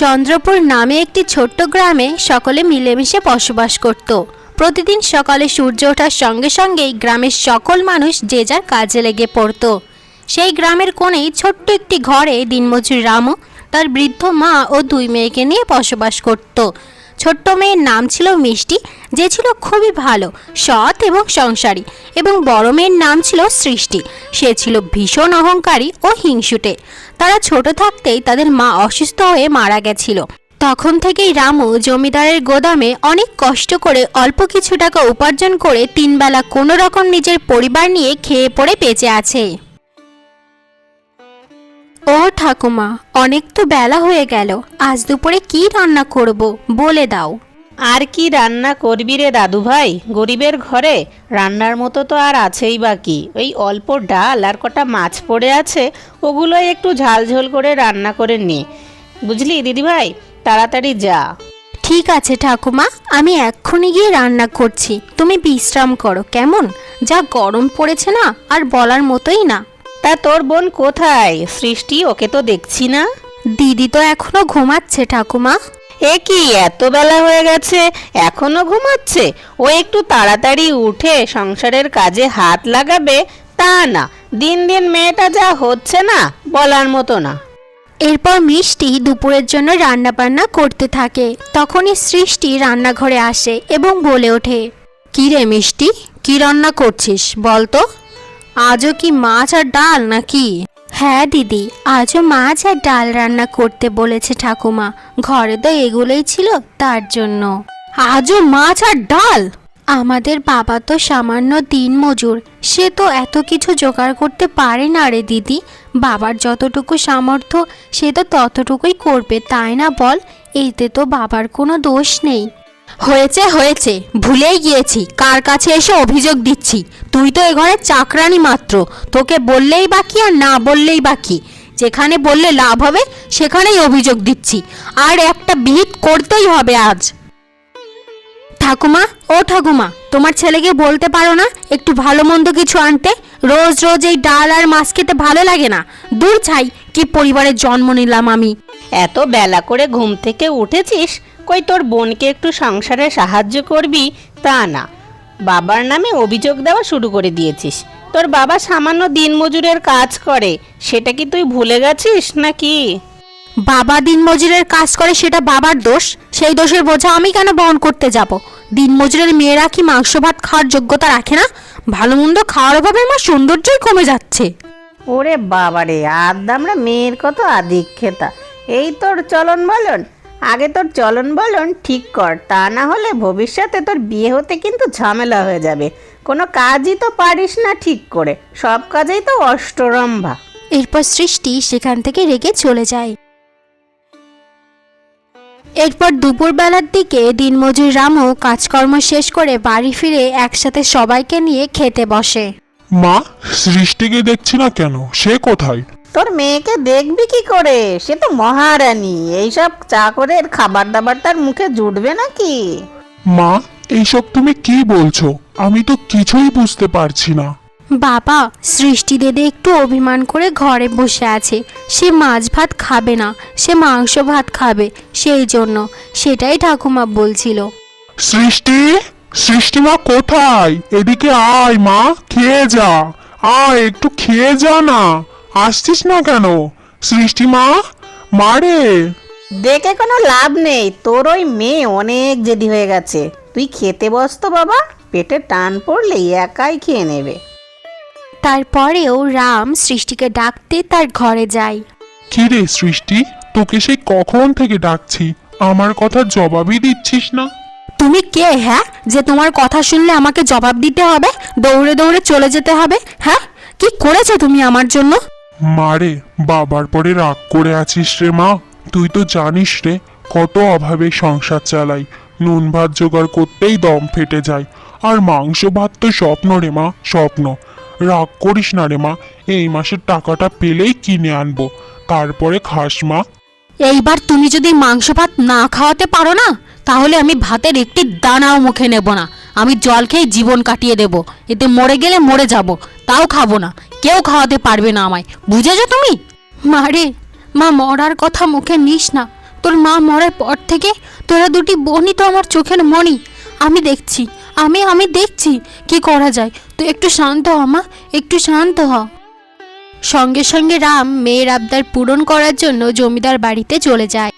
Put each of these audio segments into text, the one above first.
চন্দ্রপুর নামে একটি ছোট্ট গ্রামে সকলে মিলেমিশে বসবাস করত। প্রতিদিন সকালে সূর্য ওঠার সঙ্গে সঙ্গেই গ্রামের সকল মানুষ যে যার কাজে লেগে পড়ত। সেই গ্রামের কোণেই ছোট্ট একটি ঘরে দিনমজুর রামু তার বৃদ্ধ মা ও দুই মেয়েকে নিয়ে বসবাস করত। ছোট্ট মেয়ের নাম ছিল মিষ্টি, যে ছিল খুবই ভালো, সৎ এবং সংসারী, এবং বড় মেয়ের নাম ছিল সৃষ্টি, সে ছিল ভীষণ অহংকারী ও হিংসুটে। তারা ছোট থাকতেই তাদের মা অসুস্থ হয়ে মারা গেছিল। তখন থেকেই রামু জমিদারের গোদামে অনেক কষ্ট করে অল্প কিছু টাকা উপার্জন করে তিনবেলা কোনো রকম নিজের পরিবার নিয়ে খেয়ে পড়ে বেঁচে আছে। ও ঠাকুমা, অনেক তো বেলা হয়ে গেল, আজ দুপুরে কি রান্না করব বলে দাও। আর কি রান্না করবি রে দাদু ভাই, গরিবের ঘরে রান্নার মতো তো আর আছেই বাকি। ওই অল্প ডাল আর কটা মাছ পড়ে আছে, ওগুলোই একটু ঝাল ঝোল করে রান্না করে নে, বুঝলি দিদি ভাই, তাড়াতাড়ি যা। ঠিক আছে ঠাকুমা, আমি এক্ষুনি গিয়ে রান্না করছি, তুমি বিশ্রাম করো কেমন, যা গরম পড়েছে না আর বলার মতোই না। তা তোর বোন কোথায় সৃষ্টি, ওকে তো দেখছি না। দিদি তো এখনো ঘুমাচ্ছে ঠাকুমা। এ কি, এত বেলা হয়ে গেছে এখনো ঘুমাচ্ছে? ও একটু তাড়াতাড়ি উঠে সংসারের কাজে হাত লাগাবে, তা না, দিন দিন মেয়েটা যা হচ্ছে না বলার মতো না। এরপর মিষ্টি দুপুরের জন্য রান্না বান্না করতে থাকে। তখনই সৃষ্টি রান্নাঘরে আসে এবং বলে ওঠে, কি রে মিষ্টি, কি রান্না করছিস বলতো? আজও কি মাছ আর ডাল নাকি? হ্যাঁ দিদি, আজও মাছ আর ডাল রান্না করতে বলেছে ঠাকুমা, ঘরে তো এগুলোই ছিল তার জন্য। আজও মাছ আর ডাল? আমাদের বাবা তো সামান্য দিনমজুর, সে তো এত কিছু জোগাড় করতে পারে না রে দিদি। বাবার যতটুকু সামর্থ্য সে তো ততটুকুই করবে, তাই না বল? এতে তো বাবার কোনো দোষ নেই। হয়েছে হয়েছে, ভুলেই গিয়েছি কার কাছে এসে অভিযোগ দিচ্ছি। তুই তো এ ঘরের চাকরানি মাত্র, তোকে বললেই বাকি আর না বললেই বাকি। যেখানে বললে লাভ হবে সেখানেই অভিযোগ দিচ্ছি, আর একটা বিহিত করতেই হবে আজ। ঠাকুমা, ও ঠাকুমা, তোমার ছেলেকে বলতে পারো না একটু ভালো মন্দ কিছু আনতে? রোজ রোজ এই ডাল আর মাছ খেতে ভালো লাগে না। দূর ছাই, কি পরিবারে জন্ম নিলাম আমি। এত বেলা করে ঘুম থেকে উঠেছিস, কই তোর বোনকে একটু সংসারে সাহায্য করবি, তা না, বাবার নামে অভিযোগ দেওয়া শুরু করে দিয়েছিস। তোর বাবা সামান্য দিনমজুরের কাজ করে, সেটা কি তুই ভুলে গেছিস নাকি? বাবা দিনমজুরের কাজ করে সেটা বাবার দোষ, সেই দোষের বোঝা আমি কেন বহন করতে যাব? দিনমজুরের মেয়েরা কি মাংস ভাত খাওয়ার যোগ্যতা রাখে না? ভালো মন্দ খাওয়ার অভাবে আমার সৌন্দর্যই কমে যাচ্ছে। ওরে বাবারে, আদামরা মেয়ের কত আধিক্যতা। এই তোর চলন বলন, আগে তোর চলন বলন ঠিক কর, তা না হলে ভবিষ্যতে তোর বিয়ে হতে কিন্তু ঝামেলা হয়ে যাবে। কোনো কাজই তো পারিস না ঠিক করে, সব কাজেই তো অষ্টরম্ভা। এরপর সৃষ্টি সেখান থেকে রেগে চলে যায়। এরপর দুপুরবেলার দিকে দিনমজুর রামু কাজকর্ম শেষ করে বাড়ি ফিরে একসাথে সবাইকে নিয়ে খেতে বসে। মা, সৃষ্টিকে দেখছি না কেন, সে কোথায়? তোর মেয়েকে দেখবি কি করে, সে তো মহারানী, এইসব চাকরের খাবার দাবার তার মুখে জুটবে নাকি? মা, এইসব তুমি কি বলছো? আমি তো কিছুই বুঝতে পারছি না। বাবা, সৃষ্টি দেদে একটু অভিমান করে ঘরে বসে আছে, সে মাছ ভাত খাবে না, সে মাংস ভাত খাবে, সেই জন্য। সেটাই ঠাকুমা বলছিল। সৃষ্টি, সৃষ্টি মা কোথায়? এদিকে আয় মা, খেয়ে যা। আয়, একটু খেয়ে যা না, আসছিস না কেন? সৃষ্টি মা, মারে। দেখে কোনো লাভ নেই, তোর ওই মেয়ে অনেক জেদি হয়ে গেছে। তুই খেতে বস তো বাবা, পেটে টান পড়লে একাই খেয়ে নেবে। তারপরেও রাম সৃষ্টিকে ডাকতে তার ঘরে যায়। কি রে সৃষ্টি, তোকে সেই কখন থেকে ডাকছি, আমার কথা জবাবই দিচ্ছিস না। তুমি কে হ্যাঁ, যে তোমার কথা শুনলে আমাকে জবাব দিতে হবে, দৌড়ে দৌড়ে চলে যেতে হবে? হ্যাঁ, কি করেছো তুমি আমার জন্য? মারে, বাবার পরে রাগ করে আছিস রে মা? তুই তো জানিস রে, কত অভাবে সংসার চালাই, নুন ভাত জোগাড় করতেই দম ফেটে যায়। আর মাংস ভাত তো স্বপ্ন রে মা, স্বপ্ন। রাগ করিস না রে মা, এই মাসের টাকাটা পেলেই কিনে আনবো, তারপরে খাস মা। এইবার তুমি যদি মাংস ভাত না খাওয়াতে পারো না, তাহলে আমি ভাতের একটি দানাও মুখে নেব না। আমি জল খেয়ে জীবন কাটিয়ে দেব, এতে মরে গেলে মরে যাব, তাও খাবো না। কেউ খাওয়াতে পারবে না আমায়, বুঝেছো তুমি? মারে, মা, মরার কথা মুখে নিস না, তোর মা মরার পর থেকে তোরা দুটি বোনই তো আমার চোখের মণি। আমি দেখছি, আমি দেখছি কি করা যায়। তুই একটু শান্ত হ মা, একটু শান্ত হ। সঙ্গে সঙ্গে রাম মেয়ের আবদার পূরণ করার জন্য জমিদার বাড়িতে চলে যায়।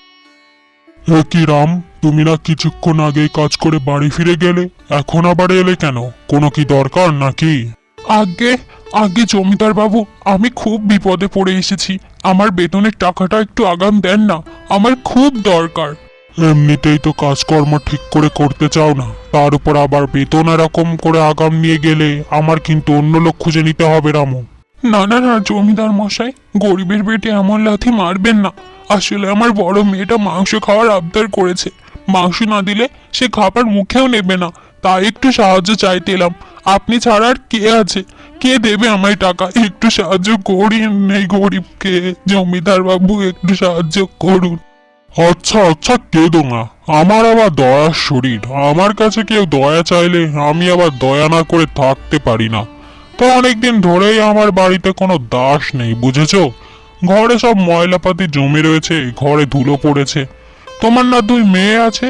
এ কি রাম, তুমি না কিছুক্ষণ আগেই কাজ করে বাড়ি ফিরে গেলে, এখন আবার এলে কেন? কোনো কি দরকার নাকি? আগে আগে জমিদার বাবু, আমি খুব বিপদে পড়ে এসেছি। আমার বেতনের টাকাটা একটু আগাম দেন না, আমার খুব দরকার। এমনিতেই তো কাজকর্ম ঠিক করে করতে চাও না, তার উপর আবার বেতন এরকম করে আগাম নিয়ে গেলে আমার কিন্তু অন্য লোক খুঁজে নিতে হবে রামু। না না না জমিদার মশাই, গরিবের পেটে এমন লাথি মারবেন না। আসলে আমার বড় মেয়েটা মাংস খাওয়ার আবদার করেছে, মাংস না দিলে সে খাবার মুখেও নেবে না, তাই একটু সাহায্য চাইতে এলাম। আপনি ছাড়া আর কে আছে? কে দেবে আমায় টাকা? একটু সাহায্য করিন এই গরিবকে, জমিদার বাবু একটু সাহায্য করুন। আচ্ছা আচ্ছা, কেঁদো না, আমার আবার দয়ার শরীর, আমার কাছে কেউ দয়া চাইলে আমি আবার দয়া না করে থাকতে পারি না। তো অনেকদিন ধরেই আমার বাড়িতে কোনো দাস নেই, বুঝেছো? ঘরে সব ময়লাপাতি জমে রয়েছে, ঘরে ধুলো পড়েছে। তোমার না দুই মেয়ে আছে,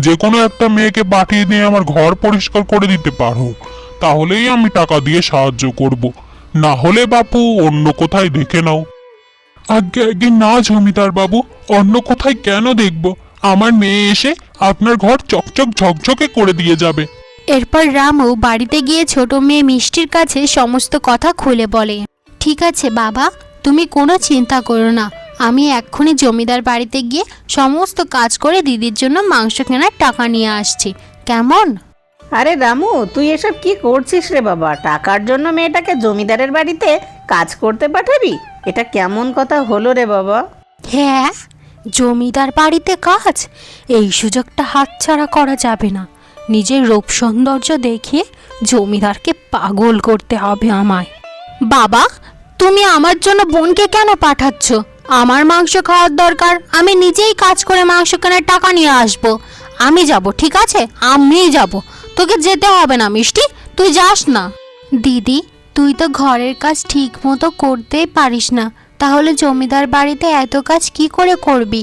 যে কোনো একটা মেয়েকে পাঠিয়ে দিয়ে আমার ঘর পরিষ্কার করে দিতে পারো, তাহলেই আমি টাকা দিয়ে সাহায্য করব। না হলে বাপু অন্য কোথায় দেখে নাও। আগে আগে না জমিদার বাবু, অন্য কোথায় কেন দেখব? আমার মেয়ে এসে আপনার ঘর চকচক ঝকঝকে করে দিয়ে যাবে। এরপর রামু বাড়িতে গিয়ে ছোট মেয়ে মিষ্টির কাছে সমস্ত কথা খুলে বলে। ঠিক আছে বাবা, তুমি কোনো চিন্তা করো না, আমি এক্ষুনি জমিদার বাড়িতে গিয়ে সমস্ত কাজ করে দিদির জন্য মাংস কেনার টাকা নিয়ে আসছি, কেমন? আরে রামু, তুই এসব কি করছিস রে বাবা? টাকার জন্য মেয়েটাকে জমিদারের বাড়িতে কাজ করতে পাঠাবি? এটা কেমন কথা হলো রে বাবা? হ্যাঁ, জমিদার বাড়িতে কাজ, এই সুযোগটা হাতছাড়া করা যাবে না। নিজের রূপ সৌন্দর্য দেখিয়ে জমিদারকে পাগল করতে হবে আমায়। বাবা, তুমি আমার জন্য বোনকে কেন পাঠাচ্ছ? আমার মাংস খাওয়ার দরকার, আমি নিজেই কাজ করে মাংস কেনার টাকা নিয়ে আসবো। আমি যাব, ঠিক আছে, আমিই যাব, তোকে যেতে হবে না মিষ্টি, তুই যাস না। দিদি, তুই তো ঘরের কাজ ঠিক মতো করতেই পারিস না, তাহলে জমিদার বাড়িতে এত কাজ কি করে করবি?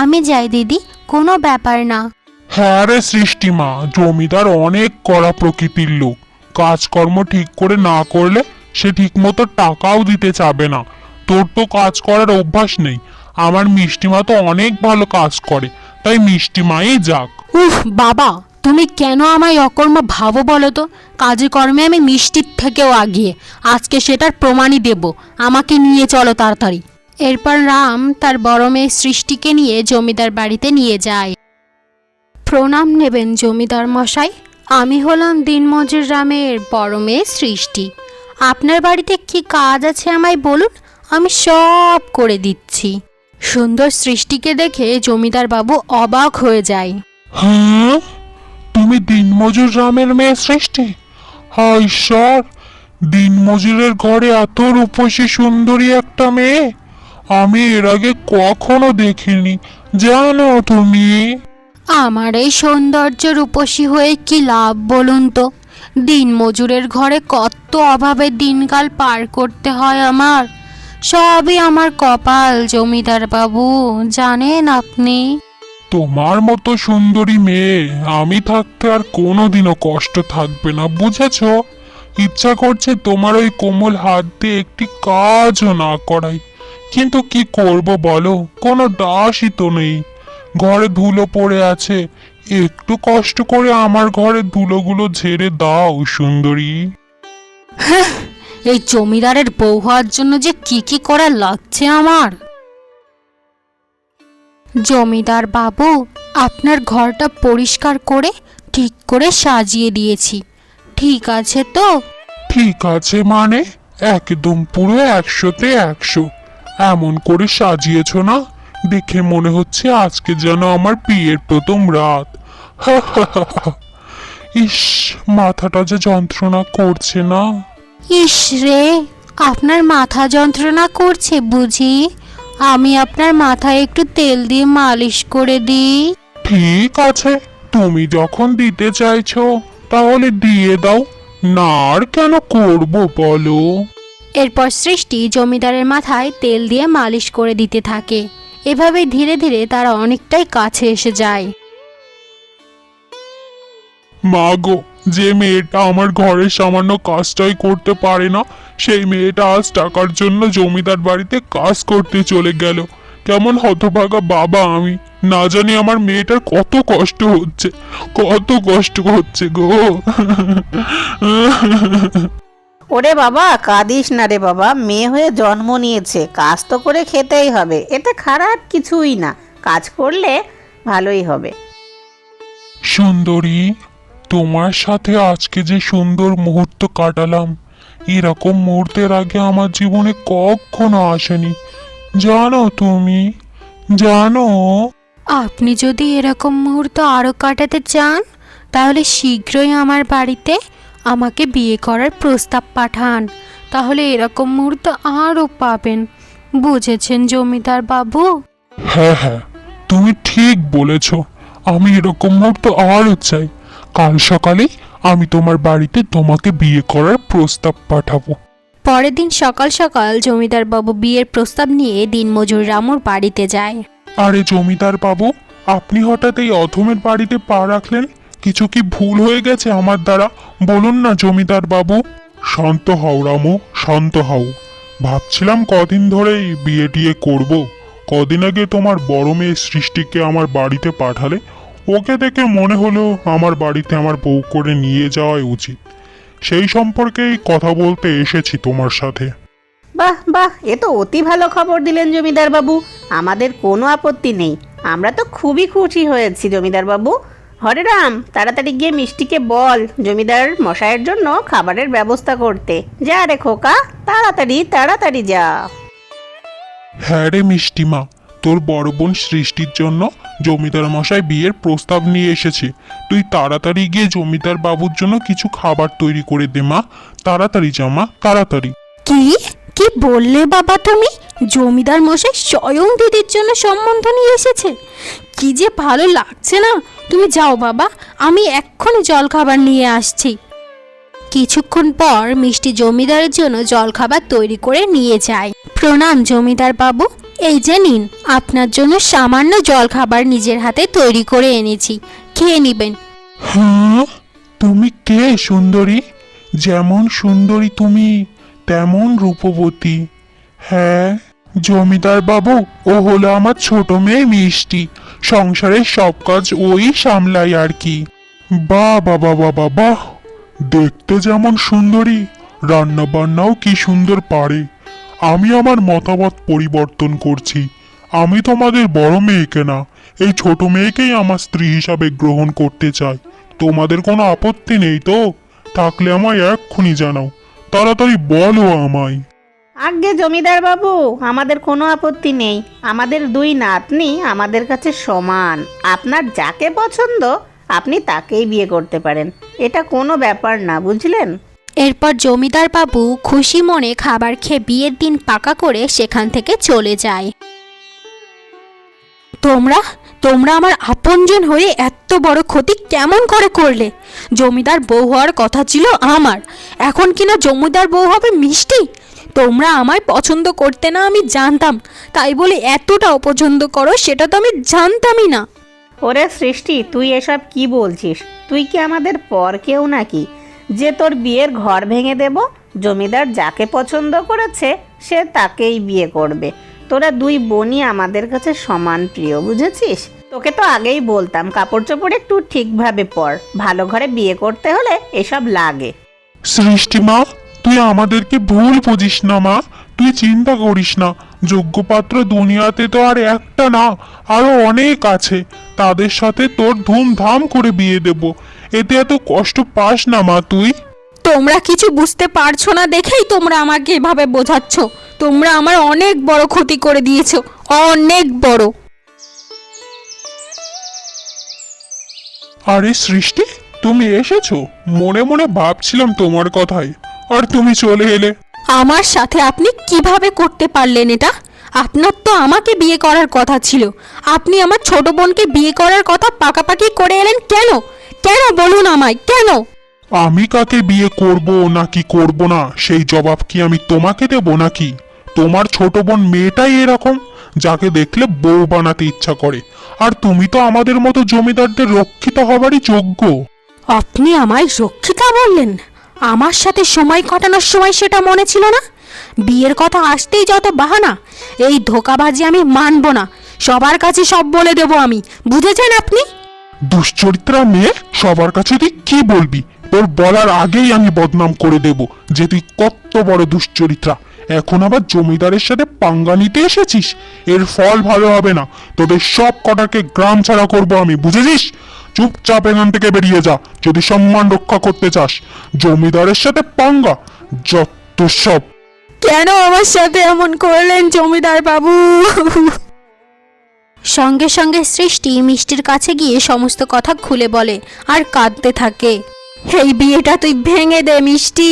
আমি যাই দিদি, কোনো ব্যাপার না। হ্যাঁ রে সৃষ্টিমা, জমিদার অনেক কড়া প্রকৃতির লোক, কাজকর্ম ঠিক করে না করলে সে ঠিক মতো টাকাও দিতে চাবে না। তোর তো কাজ করার অভ্যাস নেই, আমার মিষ্টিমা তো অনেক ভালো কাজ করে, তাই মিষ্টিমাই যাক। উফ বাবা, তুমি কেন আমায় অকর্ম ভাবো বলো তো? কাজে কর্মে আমি মিষ্টির থেকেও আগিয়ে, আজকে সেটার প্রমাণই দেব। আমাকে নিয়ে চলো তাড়াতাড়ি। এরপর রাম তার বড় মেয়ে সৃষ্টিকে নিয়ে জমিদার বাড়িতে নিয়ে যায়। প্রণাম নেবেন জমিদার মশাই, আমি হলাম দিনমজুর রামের বড় মেয়ে সৃষ্টি। আপনার বাড়িতে কি কাজ আছে আমায় বলুন, আমি সব করে দিচ্ছি। সুন্দর সৃষ্টিকে দেখে জমিদার বাবু অবাক হয়ে যায়। হ্যাঁ, তুমি দিনমজুর রামের মেয়ে সৃষ্টি? হায় ঈশ্বর, দিনমজুরের ঘরে এত রূপসী সুন্দরী একটা মেয়ে আমি এর আগে কখনো দেখিনি, জানো তুমি? আমার এই সৌন্দর্য রূপসী হয়ে কি লাভ বলুন তো? দিনমজুরের ঘরে কত অভাবে দিনকাল পার করতে হয় আমার, সবই আমার কপাল জমিদার বাবু, জানেন আপনি? তোমার মতো সুন্দরী মেয়ে আমি থাকতে আর কোনোদিনও কষ্ট থাকবে না, বুঝেছো? ইচ্ছা করছে তোমার ওই কোমল হাত দিয়ে একটি কাজও না করাই, কিন্তু কি করব বলো, কোনো দাসই তো নেই। ঘরে ধুলো পড়ে আছে, একটু কষ্ট করে আমার ঘরে ধুলোগুলো ঝেড়ে দাও সুন্দরী। এই জমিদারের বউ হওয়ার জন্য যে কি কি করা লাগছে আমার। জমিদার বাবু, আপনার ঘরটা পরিষ্কার করে ঠিক করে সাজিয়ে দিয়েছি, ঠিক আছে তো? ঠিক আছে মানে? একদম পুরো 100-তে 100 এমন করে সাজিয়েছ না, দেখে মনে হচ্ছে আজকে যেন আমার বিয়ের প্রথম রাত। ইস, মাথাটা যে যন্ত্রণা করছে না। ইস রে, আপনার মাথা যন্ত্রণা করছে বুঝি? আমি আপনার মাথায় একটু তেল দিয়ে মালিশ করে দিই। ঠিক আছে, তুমি যখন দিতে চাইছো তাহলে দিয়ে দাও, না আর কেন করব বলো। এরপর সৃষ্টি জমিদারের মাথায় তেল দিয়ে মালিশ করে দিতে থাকে। এভাবেই ধীরে ধীরে তারা অনেকটাই কাছে এসে যায়। মা গো, যে মেয়েটা আমার ঘরের সামান্য কাজটাই করতে পারে না, সেই মেয়েটা আজ টাকার জন্য জমিদার বাড়িতে কাজ করতে চলে গেল। কেমন হতভাগা বাবা আমি, না জানি আমার মেয়েটার কত কষ্ট হচ্ছে, কত কষ্ট হচ্ছে গো। ওরে বাবা, কাঁদিস না রে বাবা, মেয়ে হয়ে জন্ম নিয়েছে, কাজ তো করে খেতেই হবে, এতে খারাপ কিছুই না, কাজ করলে ভালোই হবে। সুন্দরী, তোমার সাথে আজকে যে সুন্দর মুহূর্ত কাটালাম, এরকম মুহূর্তের আগে আমার জীবনে কখনো আসেনি, জানো তুমি, জানো। আপনি যদি এরকম মুহূর্ত আরও কাটাতে চান তাহলে শীঘ্রই আমার বাড়িতে আমাকে বিয়ে করার প্রস্তাব পাঠান, তাহলে এরকম মুহূর্ত আরও পাবেন। বুঝেছেন জমিদার বাবু? হ্যাঁ হ্যাঁ, তুমি ঠিক বলেছ, আমি এরকম মুহূর্ত আরও চাই। কাল সকালে আমি তোমার বাড়িতে তোমাকে বিয়ে করার প্রস্তাব পাঠাবো। পরের দিন সকাল সকাল জমিদার বাবু বিয়ের প্রস্তাব নিয়ে দিনমজুর রামুর বাড়িতে যায়। আরে জমিদার বাবু, আপনি হঠাৎ এই অধমের বাড়িতে পা রাখলেন, কিছু কি ভুল হয়ে গেছে আমার দ্বারা? বলুন না জমিদার বাবু। শান্ত হও রামু, শান্ত হও। ভাবছিলাম কদিন ধরেই বিয়ে টিয়ে করব। কদিন আগে তোমার বড় মেয়ে সৃষ্টিকে আমার বাড়িতে পাঠালে, ওকে দেখে মনে হলো আমার বাড়িতে আমার বউ করে নিয়ে যাওয়াই উচিত। সেই সম্পর্কেই কথা বলতে এসেছি তোমার সাথে। বাহ বাহ, এ তো অতি ভালো খবর দিলেন জমিদার বাবু, আমাদের কোনো আপত্তি নেই, আমরা তো খুবই খুশি হয়েছি জমিদার বাবু। হরে রাম, তাড়াতাড়ি গিয়ে মিষ্টিকে বল জমিদার মশাইয়ের জন্য খাবারের ব্যবস্থা করতে। যা রে খোকা, তাড়াতাড়ি তাড়াতাড়ি যা। হ্যাঁ রে মিষ্টিমা, তোর বড় বোন সৃষ্টির জন্য জমিদার মশাই বিয়ের প্রস্তাব নিয়ে এসেছে। তুই তাড়াতাড়ি গিয়ে জমিদার বাবুর জন্য কিছু খাবার তৈরি করে দে মা। তাড়াতাড়ি যা মা, তাড়াতাড়ি। কি কি বললে বাবা তুমি? জমিদার মশাই স্বয়ং দিদির জন্য সম্বন্ধ নিয়ে এসেছে? কি যে ভালো লাগছে না। তুমি যাও বাবা, আমি এক্ষুনি জলখাবার নিয়ে আসছি। কিছুক্ষণ পর মিষ্টি জমিদারের জন্য জলখাবার তৈরি করে নিয়ে যায়। প্রণাম জমিদার বাবু, এই যে নিন, আপনার জন্য সামান্য জলখাবার নিজের হাতে তৈরি করে এনেছি, খেয়ে নেবেন। হ্যাঁ, তুমি কে সুন্দরী? যেমন সুন্দরী তুমি, তেমন রূপবতী। হ্যাঁ জমিদার বাবু, ও হলো আমার ছোট মেয়ে মিষ্টি। সংসারের সব কাজ ওই সামলাই আর কি। বাহ বাবা বাবা বাহ, দেখতে যেমন সুন্দরী, রান্না বান্নাও কি সুন্দর পারে। আমি আমার মতামত পরিবর্তন করছি। আমি তোমাদের বড় মেয়েকে না, এই ছোট মেয়েকেই আমার স্ত্রী হিসাবে গ্রহণ করতে চাই। তোমাদের কোনো আপত্তি নেই তো? থাকলে আমায় এক্ষুনি জানাও, তাড়াতাড়ি বলো আমায়। আজ্ঞে জমিদার বাবু, আমাদের কোনো আপত্তি নেই, আমাদের দুই নাতনি আমাদের কাছে সমান, আপনার যাকে পছন্দ আপনি তাকেই বিয়ে করতে পারেন, এটা কোনো ব্যাপার না, বুঝলেন? এরপর জমিদার বাবু খুশি মনে খাবার খেয়ে বিয়ের দিন পাকা করে সেখান থেকে চলে যায়। তোমরা তোমরা আমার আপনজন হয়ে এত বড় ক্ষতি কেমন করে করলে? জমিদার বউ হওয়ার কথা ছিল আমার, এখন কিনা জমিদার বউ হবে মিষ্টি। তোমরা আমায় পছন্দ করতে না আমি জানতাম, তাই বলে এতটা অপছন্দ করো সেটা তো আমি জানতামই না। ওরে সৃষ্টি, তুই এসব কি বলছিস? তুই কি আমাদের পর কেউ নাকি যে তোর বিয়ের ঘর ভেঙে দেব? জমিদার যাকে পছন্দ করেছে সে তাকেই বিয়ে করবে। তোরা দুই বোনই আমাদের কাছে সমান প্রিয়, বুঝেছিস? তোকে তো আগেই বলতাম কাপড় চোপড় একটু ঠিকভাবে পর, ভালো ঘরে বিয়ে করতে হলে এসব লাগে। সৃষ্টিমা, তুই আমাদেরকে ভুল বুঝিস না মা। তুই চিন্তা করিস না, যোগ্য পাত্র দুনিয়াতে তো আর একটা না, আরো অনেক আছে। তাদের সাথে তোর ধুমধাম করে বিয়ে দেব। এতে এত কষ্ট পাস না মা তুই। তোমরা কিছু বুঝতে পারছো না দেখেই তোমরা আমাকে এভাবে বোঝাচ্ছ। তোমরা আমার অনেক বড় ক্ষতি করে দিয়েছো, অনেক বড়। আরে সৃষ্টি, তুমি এসেছো? মনে মনে ভাবছিলাম তোমার কথাই, আর তুমি চলে এলে। আমার সাথে আপনি কিভাবে করতে পারলেন এটা? আপনার তো আমাকে বিয়ে করার কথা ছিল, আপনি আমার ছোট বোনকে বিয়ে করার কথা পাকাপাকি করে এলেন কেন? কেন বলুন আমায়, কেন? আমি কাকে বিয়ে করব নাকি করব না সেই জবাব কি আমি তোমাকে দেব নাকি? তোমার ছোট বোন মেয়েটাই এরকম, যাকে দেখলে বউ বানাতে ইচ্ছা করে। আর তুমি তো আমাদের মতো জমিদারদের রক্ষিত হবারই যোগ্য। আপনি আমায় রক্ষিতা বললেন? আমার সাথে সময় কাটানোর সময় সেটা মনে ছিল না? বিয়ের কথা আসতেই যত বাহানা! এই ধোঁকাবাজি আমি মানব না, সবার কাছে সব বলে দেব আমি, বুঝেছেন আপনি? দুশ্চরিত্রা মেয়ে, সবার কাছে তুই কি বলবি? তোর বলার আগেই আমি বদনাম করে দেব যে তুই কত বড় দুশ্চরিত্রা। এখন আবার জমিদারের সাথে পাঙ্গা নিতে এসেছিস, এর ফল ভালো হবে না। তোদের সব কটাকে গ্রাম ছাড়া করবো আমি, বুঝেছিস? চুপচাপ এখান থেকে বেরিয়ে যা যদি সম্মান রক্ষা করতে চাস। জমিদারের সাথে পাঙ্গা, যত সব। কেন আমার সাথে এমন করলেন জমিদার বাবু? সঙ্গে সঙ্গে সৃষ্টি মিষ্টির কাছে গিয়ে সমস্ত কথা খুলে বলে আর কাঁদতে থাকে। এই বিয়েটা তুই ভেঙে দে মিষ্টি।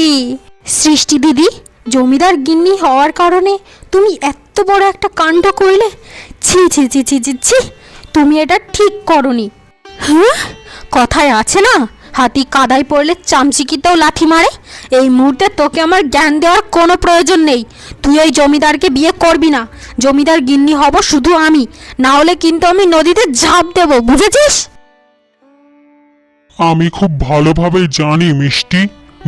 সৃষ্টি দিদি, জমিদার গিন্নি হওয়ার কারণে তুমি এত বড় একটা কাণ্ড করলে? ছি ছি ছি ছি ছি ছি, তুমি এটা ঠিক করনি। হ্যাঁ, কথায় আছে না, হাতি কাদায় পড়লে চামচিকিতেও লাথি মারে। এই মুহূর্তে তোকে আমার জ্ঞান দেওয়ার কোনো প্রয়োজন নেই। তুই এই জমিদারকে বিয়ে করবি না। জমিদার গিন্নি হব শুধু আমি, না হলে কিন্তু আমি নদীতে ঝাঁপ দেব, বুঝেছিস? আমি খুব ভালোভাবেই জানি মিষ্টি,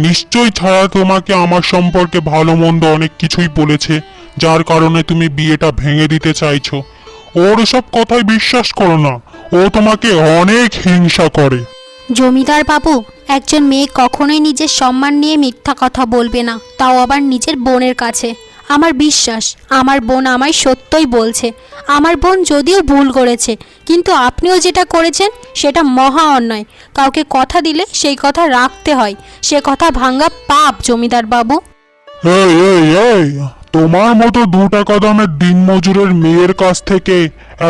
নিশ্চয়ই ছায়া তোমাকে আমার সম্পর্কে ভালো মন্দ অনেক কিছুই বলেছে, যার কারণে তুমি বিয়েটা ভেঙে দিতে চাইছো। ওর সব কথায় বিশ্বাস করো না, ও তোমাকে অনেক হিংসা করে। জমিদার বাবু, একজন মেয়ে কখনোই নিজের সম্মান নিয়ে মিথ্যা কথা বলবে না, তাও আবার নিজের বোনের কাছে। আমার বিশ্বাস আমার বোন আমায় সত্যই বলছে। আমার বোন যদিও ভুল করেছে, কিন্তু আপনিও যেটা করেছেন সেটা মহা অন্যায়। কাউকে কথা দিলে সেই কথা রাখতে হয়, সে কথা ভাঙা পাপ জমিদার বাবু। এই এই এই, তোমার মতো 2 টাকা দামের দিনমজুরের মেয়ের কাছ থেকে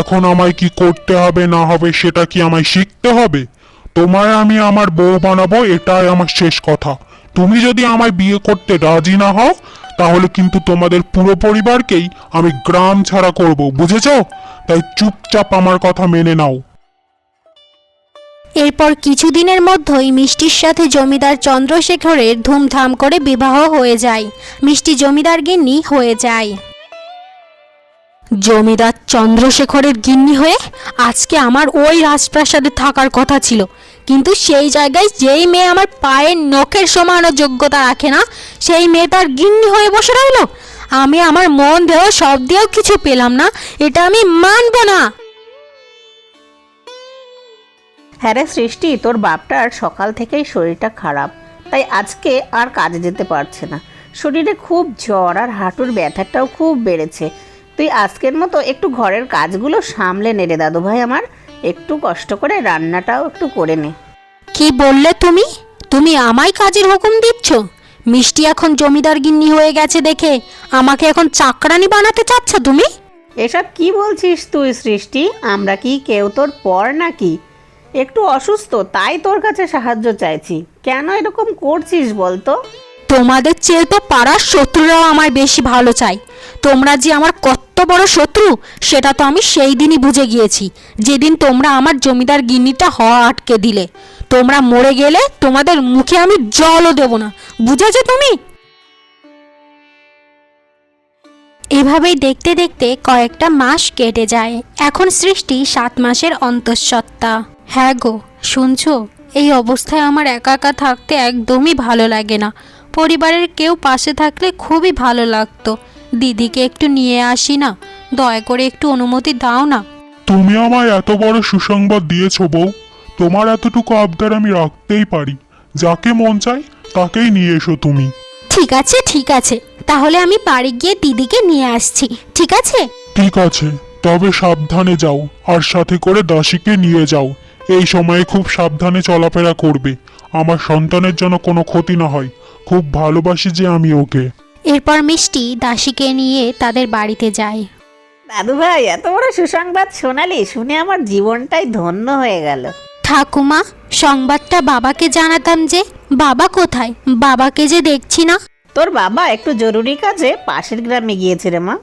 এখন আমায় কি করতে হবে না হবে সেটা কি আমায় শিখতে হবে? তোমায় আমি আমার বউ বানাবো, এটাই আমার শেষ কথা। তুমি যদি আমায় বিয়ে করতে রাজি না হও, তাহলে কিন্তু তোমাদের পুরো পরিবারকেই আমি গ্রাম ছাড়া করব, বুঝেছো? তাই চুপচাপ আমার কথা মেনে নাও। এরপর কিছুদিনের মধ্যেই মিষ্টির সাথে জমিদার চন্দ্রশেখরের ধুমধাম করে বিবাহ হয়ে যায়। মিষ্টি জমিদার গিন্নি হয়ে যায়। জমিদার চন্দ্রশেখরের গিন্নি হয়ে আজকে আমার ওই রাজপ্রাসাদে থাকার কথা ছিল, কিন্তু সেই জায়গায় যেই মেয়ে আমার পায়ের নখের সমানও যোগ্যতা রাখে না, সেই মেয়ে তার গিন্নি হয়ে বসে রইল। আমি আমার মন দেহ সব দিয়েও কিছু পেলাম না, এটা আমি মানব না। হ্যাঁ রে সৃষ্টি, তোর বাপটার সকাল থেকেই শরীরটা খারাপ, তাই আজকে আর কাজে যেতে পারছে না। শরীরে খুব জ্বর আর হাঁটুর ব্যথাটাও খুব বেড়েছে। তুই আজকের মতো একটু ঘরের কাজগুলো সামলে নে রে দাদু ভাই আমার, একটু কষ্ট করে রান্নাটাও একটু করে নে। কি বললে তুমি? তুমি আমায় কাজের হুকুম দিচ্ছ? মিষ্টি এখন জমিদার গিন্নি হয়ে গেছে দেখে আমাকে এখন চাকরানি বানাতে চাচ্ছ তুমি? এসব কি বলছিস তুই সৃষ্টি? আমরা কি কেউ তোর পর নাকি? একটু অসুস্থ তাই তোর কাছে সাহায্য চাইছি, কেন এরকম করছিস বলতো? তোমাদের চেয়ে তো পাড়ার শত্রুরাও আমায় বেশি ভালো চাই। তোমরা যে আমার কত বড় শত্রু সেটা তো আমি সেই দিনই বুঝে গিয়েছি, যেদিন তোমরা আমার জমিদার গিন্নিটা হওয়া আটকে দিলে। তোমরা মরে গেলে তোমাদের মুখে আমি জলও দেব না, বুঝেছো তুমি? এভাবেই দেখতে দেখতে কয়েকটা মাস কেটে যায়। এখন সৃষ্টি 7 মাসের অন্তঃসত্ত্বা। হ্যাঁ গো, শুনছো? এই অবস্থায় আমার একা একা থাকতে একদমই ভালো লাগে না। পরিবারের কেউ পাশে থাকলে খুবই ভালো লাগতো। দিদিকে একটু নিয়ে আসি না, দয়া করে একটু অনুমতি দাও না। তুমি আমায় এত বড় সুসংবাদ দিয়েছো বউ, তোমার এতটুকু আবদার আমি রাখতেই পারি। যাকে মন চায় তাকেই নিয়ে এসো তুমি। ঠিক আছে ঠিক আছে, তাহলে আমি বাড়ি গিয়ে দিদিকে নিয়ে আসছি, ঠিক আছে? ঠিক আছে, তবে সাবধানে যাও, আর সাথে করে দাসীকে নিয়ে যাও। এই সময়ে খুব সাবধানে চলাফেরা করবে, আমার সন্তানের যেন কোনো ক্ষতি না হয়। খুব ভালোবাসি যে আমি ওকে। এরপর মিষ্টি দাসীকে নিয়ে তাদের বাড়িতে যায়। দাদু ভাই, এত বড় সুসংবাদ শোনালি, শুনে আমার জীবনটাই ধন্য হয়ে গেল। ঠাকুমা, সংবাদটা বাবাকে জানাতাম যে। বাবা কোথায়? বাবাকে যে দেখছি না। তোর বাবা একটু জরুরি কাজে পাশের গ্রামে গিয়েছে রে মা।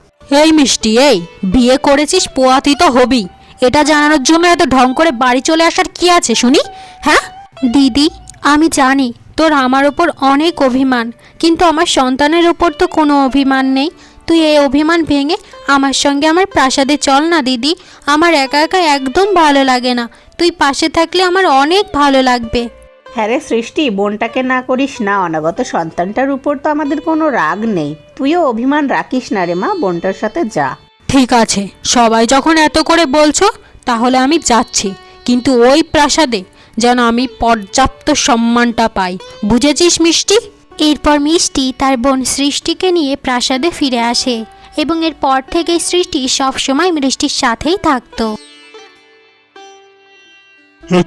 এই মিষ্টি, এই বিয়ে করেছিস, পোয়াতি তো হবি, এটা জানানোর জন্য এত ঢং করে বাড়ি চলে আসার কি আছে শুনি? হ্যাঁ দিদি, আমি জানি তোর আমার ওপর অনেক অভিমান, কিন্তু আমার সন্তানের ওপর তো কোনো অভিমান নেই। তুই এই অভিমান ভেঙে আমার সঙ্গে আমার প্রাসাদে চল না দিদি। আমার একা একা একদম ভালো লাগে না, তুই পাশে থাকলে আমার অনেক ভালো লাগবে। হ্যাঁ রে সৃষ্টি, বোনটাকে না করিস না। অনাগত সন্তানটার উপর তো আমাদের কোনো রাগ নেই, তুইও অভিমান রাখিস না রে মা, বোনটার সাথে যা। ঠিক আছে, সবাই যখন এত করে বলছো তাহলে আমি যাচ্ছি, কিন্তু ওই প্রাসাদে যেন আমি পর্যাপ্ত সম্মানটা পাই, বুঝেছিস মিষ্টি? এরপর মিষ্টি তার বোন সৃষ্টিকে নিয়ে প্রাসাদে ফিরে আসে এবং এরপর থেকে সৃষ্টি সবসময় মিষ্টির সাথেই থাকতো।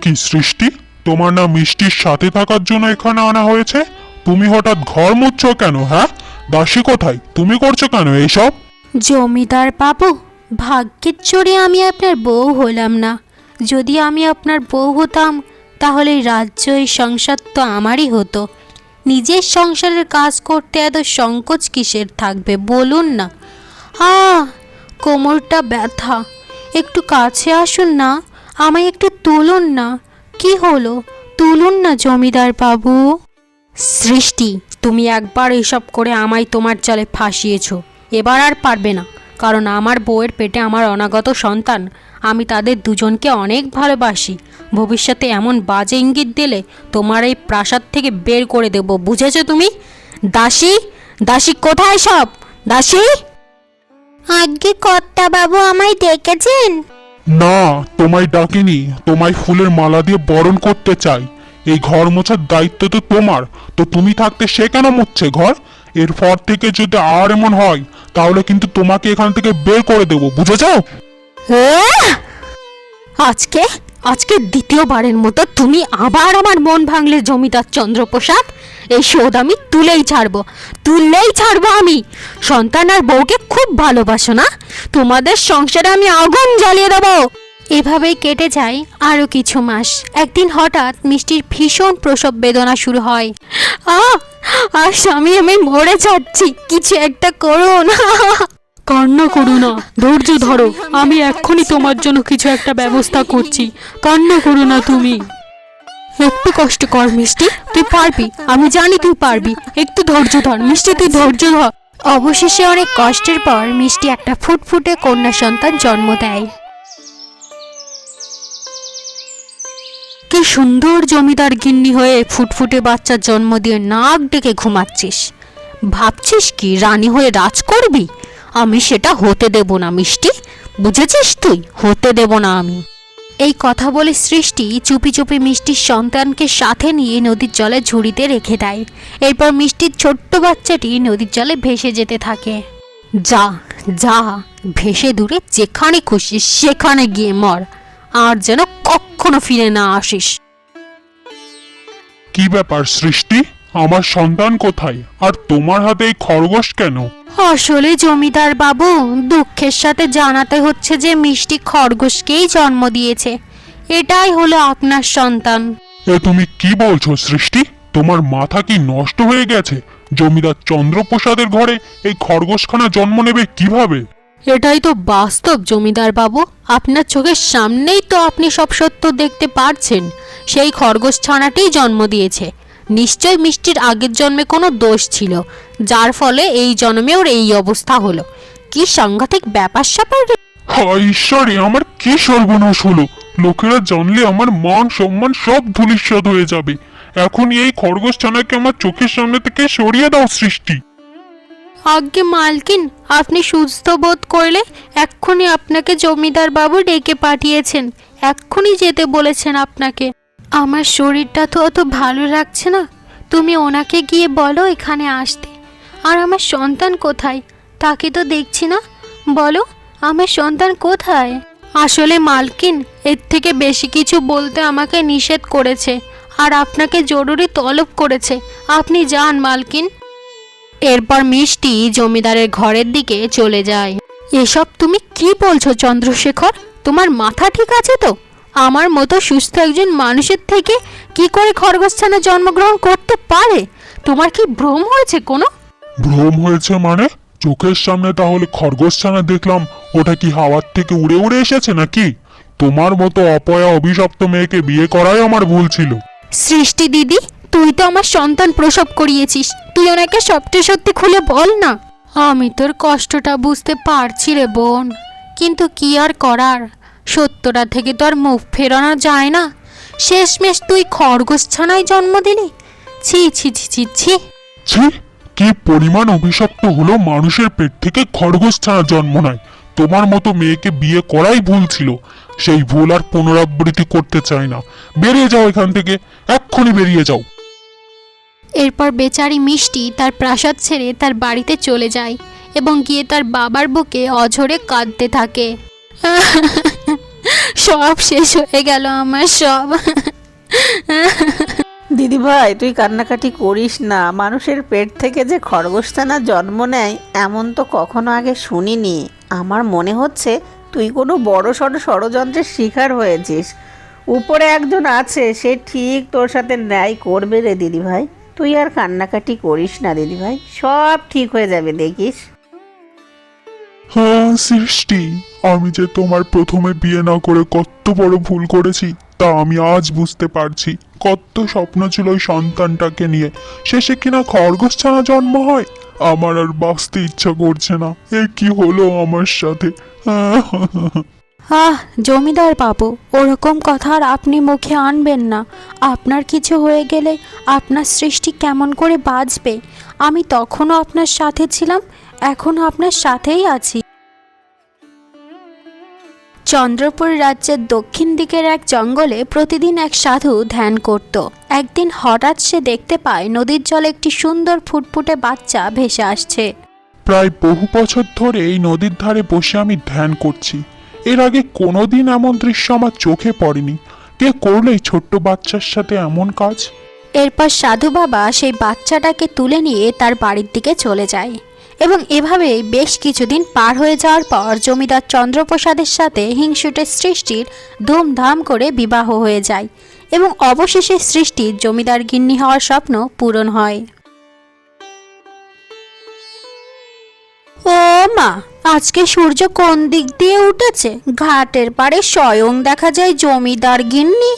কি সৃষ্টি, তোমার না মিষ্টির সাথে থাকার জন্য এখানে আনা হয়েছে? তুমি হঠাৎ ঘর মুচ্ছ কেন? হ্যাঁ, দাসী কোথায়? তুমি করছো কেন এইসব? জমিদার বাবু, ভাগ্যের জোরে আমি আপনার বউ হলাম না। যদি আমি আপনার বউ হতাম তাহলে রাজ্য এই সংসার তো আমারই হতো। নিজের সংসারের কাজ করতে এত সংকোচ কিসের থাকবে বলুন না? কোমরটা ব্যথা, একটু কাছে আসুন না, আমায় একটু তুলুন না। কি হলো, তুলুন না জমিদার বাবু। সৃষ্টি, তুমি একবার এসব করে আমায় তোমার জালে ফাঁসিয়েছো, এবার আর পারবে না, কারণ আমার বউয়ের পেটে আমার অনাগত সন্তান। আমি তাদের দুজনকে অনেক ভালোবাসি। ভবিষ্যতে এমন বাজে ইঙ্গিত দিলে তোমার এই প্রাসাদ থেকে বের করে দেব, বুঝেছো তুমি? দাসী, দাসী কোথায় সব? দাসী! আগে কর্তা বাবু, আমায় ডেকেছেন? না, তোমায় ডাকিনি, তোমায় ফুলের মালা দিয়ে বরণ করতে চাই। এই ঘর মোছার দায়িত্ব তো তোমার, তো তুমি থাকতে সে কেন মুছছে ঘর? এরপর থেকে যদি আর এমন হয় তাহলে কিন্তু তোমাকে এখান থেকে বের করে দেবো, বুঝেছো? আজকে আজকে দ্বিতীয়বারের মতো তুমি আবার আমার মন ভাঙলে জমিদার চন্দ্রপ্রসাদ। এই শোধ আমি তুলেই ছাড়বো আমি। সন্তান আর বউকে খুব ভালোবাসো না? তোমাদের সংসারে আমি আগুন জ্বালিয়ে দেবো। এভাবেই কেটে যায় আরো কিছু মাস। একদিন হঠাৎ মিষ্টির ভীষণ প্রসব বেদনা শুরু হয়। আর স্বামী, আমি মরে যাচ্ছি, কিছু একটা করুন। কান্না করো না, ধৈর্য ধরো, আমি এক্ষুনি তোমার জন্য কিছু একটা ব্যবস্থা করছি। কান্না করো না তুমি, একটু কষ্ট কর মিষ্টি, তুই পারবি, আমি জানি তুই পারবি। একটু ধৈর্য ধর মিষ্টি, তুই ধৈর্য ধর। অবশেষে অনেক কষ্টের পর মিষ্টি একটা ফুটফুটে কন্যা সন্তান জন্ম দেয়। কি সুন্দর জমিদার গিন্নি হয়ে ফুটফুটে বাচ্চার জন্ম দিয়ে নাক ডেকে ঘুমাচ্ছিস। ভাবছিস কি রানী হয়ে রাজ করবি? আমি সেটা হতে দেব না মিষ্টি, বুঝেছিস? তুই হতে দেব না আমি। এই কথা বলে সৃষ্টি চুপি চুপি মিষ্টির সন্তানকে সাথে নিয়ে নদীর জলে ঝুড়িতে রেখে দেয়। এরপর মিষ্টির ছোট্ট বাচ্চাটি নদীর জলে ভেসে যেতে থাকে। যা যা, ভেসে দূরে যেখানে খুশি সেখানে গিয়ে মর, আর যেন কখনো ফিরে না আসিস। কি ব্যাপার সৃষ্টি, আমার সন্তান কোথায়? আর তোমার হাতে এই খরগোশ কেন? আসলে জমিদার বাবু, দুঃখের সাথে জানাতে হচ্ছে যে মিষ্টি খরগোশকেই জন্ম দিয়েছে। এটাই হলো আপনার সন্তান। এ তুমি কি বলছো সৃষ্টি? তোমার মাথা কি নষ্ট হয়ে গেছে? জমিদার চন্দ্রপ্রসাদের ঘরে এই খরগোশখানা জন্ম নেবে কিভাবে? এটাই তো বাস্তব জমিদার বাবু, আপনার চোখের সামনেই তো আপনি সব সত্য দেখতে পারছেন। সেই খরগোশ ছানাটিই জন্ম দিয়েছে। নিশ্চয় মিষ্টির আগের জন্মে কোনো দোষ ছিল, যার ফলে এই জন্মে ওর এই অবস্থা হলো। কি সাংঘাতিক ব্যাপার স্যাপার! হায় ঈশ্বরে, আমার কি সর্বনাশ হলো! লোকেরা জানলে আমার মান সম্মান সব ধূলিসাৎ হয়ে যাবে। এখনই এই খরগোশ ছানাকে আমার চোখের সামনে থেকে সরিয়ে দাও সৃষ্টি। আজ্ঞে মালকিন, আপনি সুস্থ বোধ করলে এক্ষুনি আপনাকে জমিদার বাবু ডেকে পাঠিয়েছেন, এক্ষুনি যেতে বলেছেন আপনাকে। আমার শরীরটা তো অত ভালো লাগছে না, তুমি ওনাকে গিয়ে বলো এখানে আসতে। আর আমার সন্তান কোথায়? তাকে তো দেখছি না, বলো আমার সন্তান কোথায়? আসলে মালকিন, এর থেকে বেশি কিছু বলতে আমাকে নিষেধ করেছে, আর আপনাকে জরুরি তলব করেছে। আপনি যান মালকিন। এরপর মিষ্টি জমিদারের ঘরের দিকে চলে যায়। এসব তুমি কি বলছো চন্দ্রশেখর? তোমার মাথা ঠিক আছে তো? আমার মতো সুস্থ একজন মানুষের থেকে কি করে খরগোশছানা জন্মগ্রহণ করতে পারে? তোমার কি ভ্রম হয়েছে কোনো? ভ্রম হয়েছে মানে? চোখের সামনে তাহলে খরগোশছানা দেখলাম, ওটা কি হাওয়ার থেকে উড়ে উড়ে এসেছে নাকি? তোমার মতো অপয়া অভিশপ্ত মেয়েকে বিয়ে করাই আমার ভুল ছিল। সৃষ্টি দিদি, তুই তো আমার সন্তান প্রসব করিয়েছিস, তুই ওনাকে সবটা সত্যি খুলে বল না। আমি তোর কষ্টটা বুঝতে পারছি রে বোন, কিন্তু কি আর করার, সত্যটা থেকে তো আর মুখ ফেরানো যায় না। শেষমেশ তুই খরগোশ ছানায় জন্ম দিলি। ছি ছি ছি ছি ছি। ছি, কি পরিমাণ অভিশপ্ত হলো মানুষের পেট থেকে খরগোশ ছাড়া জন্ম নেয়। তোমার মতো মেয়েকে বিয়ে করাই ভুল ছিল। সেই ভুল আর পুনরাবৃত্তি করতে চাই না। বেরিয়ে যাও এখান থেকে, এক্ষুনি বেরিয়ে যাও। এরপর বেচারি মিষ্টি তার প্রাসাদ ছেড়ে তার বাড়িতে চলে যায় এবং গিয়ে তার বাবার বুকে অঝরে কাঁদতে থাকে। সব শেষ হয়ে গেল আমার, সব। দিদি ভাই, তুই কান্নাকাটি করিস না। মানুষের পেট থেকে যে খরগোশছানা জন্ম নেয় এমন তো কখনো আগে শুনিনি। আমার মনে হচ্ছে তুই কোনো বড় সড় ষড়যন্ত্রের শিকার হয়েছিস। উপরে একজন আছে, সে ঠিক তোর সাথে ন্যায় করবে রে দিদি ভাই। তুই আর কান্নাকাটি করিস না দিদি ভাই, সব ঠিক হয়ে যাবে দেখিস। হ্যাঁ সৃষ্টি, আমি যে তোমার প্রথমে বিয়ে না করে কত বড় ভুল করেছি তা আমি আজ বুঝতে পারছি। কত স্বপ্ন ছিল ওই সন্তানটাকে নিয়ে, শেষে কিনা খরগোশ ছানা জন্ম হয়। আমার আর বাঁচতে ইচ্ছা করছে না। এ কি হলো আমার সাথে? আহ জমিদার বাবু, ওরকম কথা আর আপনি মুখে আনবেন না। আপনার কিছু হয়ে গেলে আপনার সৃষ্টি কেমন করে বাঁচবে? আমি তখনও আপনার সাথে ছিলাম, এখনও আপনার সাথেই আছি। চন্দ্রপুর রাজ্যের দক্ষিণ দিকের এক জঙ্গলে প্রতিদিন এক সাধু ধ্যান করত। একদিন হঠাৎ সে দেখতে পায় নদীর জলে একটি সুন্দর ফুটফুটে বাচ্চা ভেসে আসছে। প্রায় বহু বছর ধরে এই নদীর ধারে বসে আমি ধ্যান করছি। এর আগে কোনোদিন এমন দৃশ্য আমার চোখে পড়েনি। কে করলো এই ছোট্ট বাচ্চার সাথে এমন কাজ? এরপর সাধু বাবা সেই বাচ্চাটাকে তুলে নিয়ে তার বাড়ির দিকে চলে যায় এবং এভাবেই বেশ কিছুদিন পার হয়ে যাওয়ার পর জমিদার চন্দ্রপ্রসাদের সাথে হিংসুটের সৃষ্টির ধুমধাম করে বিবাহ হয়ে যায় এবং অবশেষে সৃষ্টির জমিদার গিন্নি হওয়ার স্বপ্ন পূরণ হয়। ও মা, আজকে সূর্য কোন দিক দিয়ে উঠেছে? ঘাটের পাড়ে স্বয়ং দেখা যায় জমিদার গিন্নি।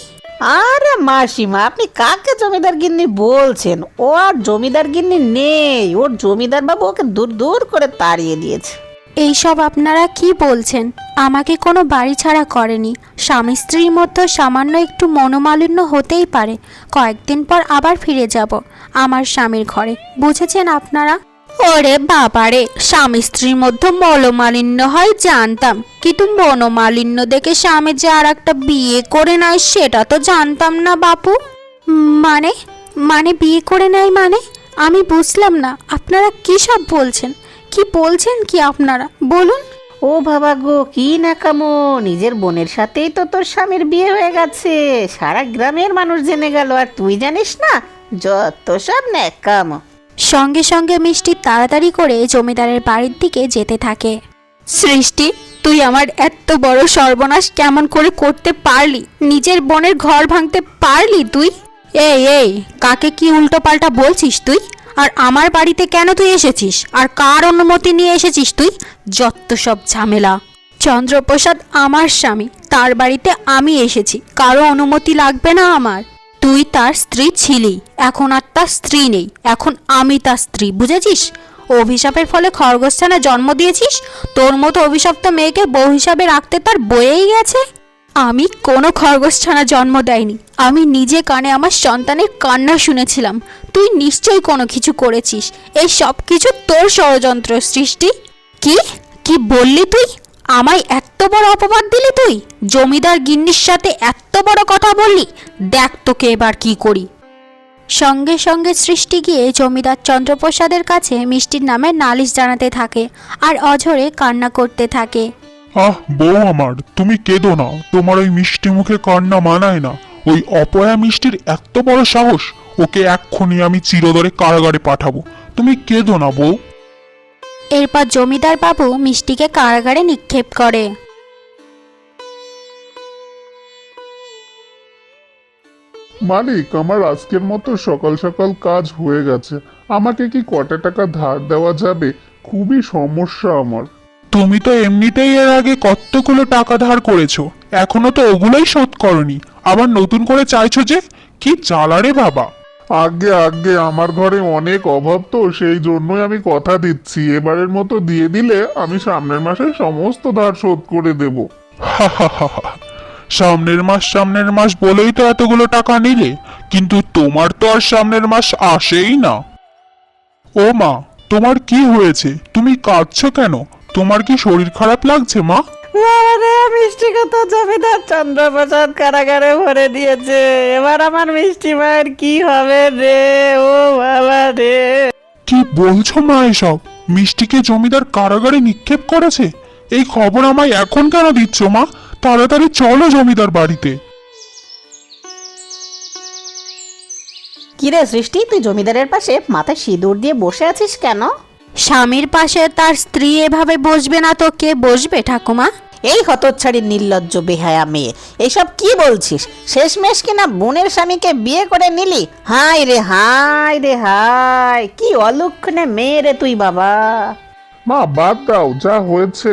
আরে মাসিমা, আপনি কাকে জমিদার গিন্নি বলছেন? ও আর জমিদার গিন্নি নেই, ওর জমিদার বাবু ওকে দূর দূর করে তাড়িয়ে দিয়েছে। এইসব আপনারা কি বলছেন? আমাকে কোনো বাড়ি ছাড়া করেনি। স্বামী স্ত্রীর মধ্যে সামান্য একটু মনোমালিন্য হতেই পারে। কয়েকদিন পর আবার ফিরে যাব আমার স্বামীর ঘরে, বুঝেছেন আপনারা? ওরে বাবারে, স্বামী স্ত্রীর মধ্যে মনোমালিন্য হয় জানতাম, কিন্তু মনোমালিন্য দেখে স্বামী যে আর একটা বিয়ে করে নেয় সেটা তো জানতাম না বাপু। মানে মানে বিয়ে করে নেয় মানে? আমি বুঝলাম না, আপনারা কী সব বলছেন? কি বলছেন কি আপনারা, বলুন। ও বাবা গো, কি নাকামো! নিজের বোনের সাথেই তো তোর স্বামীর বিয়ে হয়ে গেছে, সারা গ্রামের মানুষ জেনে গেল, আর তুই জানিস না? যত সব ন্যাকামো। সঙ্গে সঙ্গে মিষ্টি তাড়াতাড়ি করে জমিদারের বাড়ির দিকে যেতে থাকে। সৃষ্টি, তুই আমার এত বড় সর্বনাশ কেমন করে করতে পারলি? নিজের বোনের ঘর ভাঙতে পারলি তুই? এই এই, কাকে কি উল্টো পাল্টা বলছিস তুই? আর আমার বাড়িতে কেন তুই এসেছিস? আর কার অনুমতি নিয়ে এসেছিস তুই? যত সব ঝামেলা। চন্দ্রপ্রসাদ আমার স্বামী, তার বাড়িতে আমি এসেছি, কারো অনুমতি লাগবে না আমার। তুই তার স্ত্রী ছিলি, এখন আর তার স্ত্রী নেই, এখন আমি তার স্ত্রী, বুঝেছিস? অভিশাপের ফলে খরগোশছানা জন্ম দিয়েছিস, তোর মতো অভিশপ্ত মেয়েকে বউ হিসাবে রাখতে তার বয়েই গেছে। আমি কোনো খরগোশছানা জন্ম দেয়নি, আমি নিজে কানে আমার সন্তানের কান্না শুনেছিলাম। তুই নিশ্চয়ই কোনো কিছু করেছিস, এই সব কিছু তোর ষড়যন্ত্র সৃষ্টি। কি কি বললি তুই? আমায় এত বড় অপবাদ দিলি তুই? জমিদার গিন্নির সাথে এত বড় কথা বললি? দেখ তোকে এবার কি করি। সঙ্গে সঙ্গে সৃষ্টি গিয়ে জমিদার চন্দ্রপ্রসাদের কাছে মিষ্টির নামে নালিশ জানাতে থাকে আর অঝরে কান্না করতে থাকে। আহ বউ আমার, তুমি কেঁদো না। তোমার ওই মিষ্টি মুখে কান্না মানায় না। ওই অপয়া মিষ্টির এত বড় সাহস! ওকে এক্ষুনি আমি চিরতরে কারাগারে পাঠাবো। তুমি কেঁদো না বউ। এরপর জমিদার বাবু মিষ্টিকে কারাগারে নিক্ষেপ করে। মালিক, আমার আজকের মতো সকাল সকাল কাজ হয়ে গেছে। আমাকে কি কটা টাকা ধার দেওয়া যাবে? খুবই সমস্যা আমার। তুমি তো এমনিতেই এর আগে কতগুলো টাকা ধার করেছো, এখনো তো ওগুলোই শোধ করনি, আবার নতুন করে চাইছো যে? কি জ্বালা রে বাবা! আগে আগে আমার ঘরে অনেক অভাব, তো সেই জন্যই আমি কথা দিচ্ছি, এবারের মতো দিয়ে দিলে আমি সামনের মাসে সমস্ত ধার শোধ করে দেব। সামনের মাস বলেই তো এতগুলো টাকা নিলে, কিন্তু তোমার তো আর সামনের মাস আসেই না। ও মা, তোমার কি হয়েছে? তুমি কাঁদছো কেন? তোমার কি শরীর খারাপ লাগছে মা? বাবারে, মিষ্টিকে তো জমিদার চন্দ্রপ্রসাদ কারাগারে ভরে দিয়েছে। এবার আমার মিষ্টি মায়ের কি হবে রে? ও বাবা রে! কি বলছো মা এসব? মিষ্টিকে জমিদার কারাগারে নিক্ষেপ করেছে? এই খবর আমায় এখন কেন দিচ্ছ মা? তাড়াতাড়ি চলো জমিদার বাড়িতে। কিরে সৃষ্টি, তুই জমিদারের পাশে মাথায় সিঁদুর দিয়ে বসে আছিস কেন? স্বামীর পাশে তার স্ত্রী এভাবে বসবে না তো কে বসবে ঠাকুমা? এই হতচ্ছাড়ি নির্লজ্জ বেহায়া মেয়ে, এসব কি বলছিস? শেষমেশ কিনা বোনের স্বামীকে বিয়ে করে নিলি? হায় রে হায় রে হায়, কি অলক্ষণে মেয়ে রে তুই বাবা! মা বাদ দাও, যা হয়েছে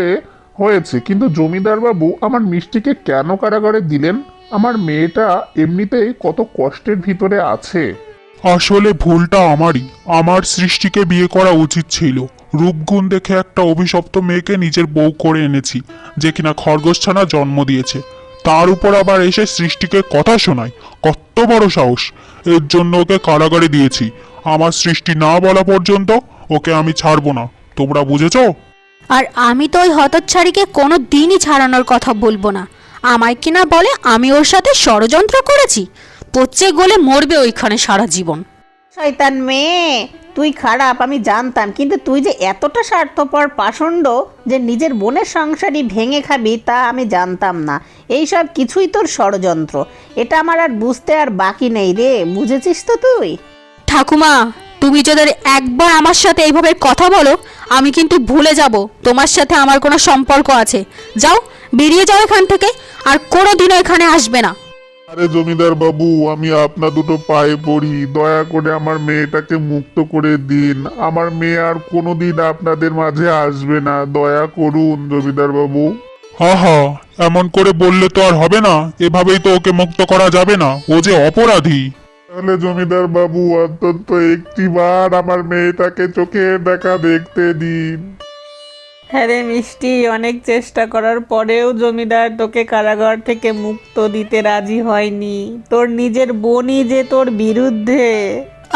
হয়েছে, কিন্তু জমিদার বাবু আমার মিষ্টিকে কেন কারাগারে দিলেন? আমার মেয়েটা এমনিতেই কত কষ্টের ভিতরে আছে। আসলে ভুলটা আমারই। আমার সৃষ্টিকে বিয়ে করা উচিত ছিল। রূপগুণ দেখে একটা অভিশপ্ত মেয়েকে নিজের বউ করে এনেছি, যে কিনা খরগোশছানা জন্ম দিয়েছে। তার উপর আবার এসে সৃষ্টিকে কথা শোনায়। কত বড় সাহস! এর জন্য ওকে কারাগারে দিয়েছি। আমার সৃষ্টি না বলা পর্যন্ত ওকে আমি ছাড়বো না। তোমরা বুঝেছো? আর আমি তো ওই হতচ্ছাড়িকে কোনো দিনই ছাড়ানোর কথা বলবো না। আমায় কিনা বলে আমি ওর সাথে ষড়যন্ত্র করেছি। পচে গলে মরবে ওইখানে সারা জীবন। শয়তান মেয়ে, তুই খারাপ আমি জানতাম, কিন্তু তুই যে এতটা স্বার্থপর পাষণ্ড যে নিজের বোনের সংসারই ভেঙে খাবি তা আমি জানতাম না। এইসব কিছুই তোর ষড়যন্ত্র। এটা আমার আর বুঝতে আর বাকি নেই রে, বুঝেছিস তো তুই? ঠাকুমা, তুমি যদি একবার আমার সাথে এইভাবে কথা বলো, আমি কিন্তু ভুলে যাব তোমার সাথে আমার কোনো সম্পর্ক আছে। যাও, বেরিয়ে যাও এখান থেকে, আর কোনোদিনও এখানে আসবে না। আরে জমিদার বাবু, আমি আপনার দুটো পায়ে পড়ি, দয়া করে আমার মেয়েটাকে মুক্ত করে দিন। আমার মেয়ে আর কোনোদিন আপনাদের মাঝে আসবে না, দয়া করুন জমিদার বাবু। হা হা, এমন করে বললে তো আর হবে না। এভাবেই তো ওকে মুক্ত করা যাবে না, ও যে অপরাধী। তাহলে জমিদার বাবু অন্তত একটিবার আমার মেয়েটাকে চোখের দেখা দেখতে দিন। হ্যাঁ রে মিষ্টি, অনেক চেষ্টা করার পরেও জমিদার তোকে কারাগার থেকে মুক্ত দিতে রাজি হয়নি। তোর নিজের বোনই যে তোর বিরুদ্ধে।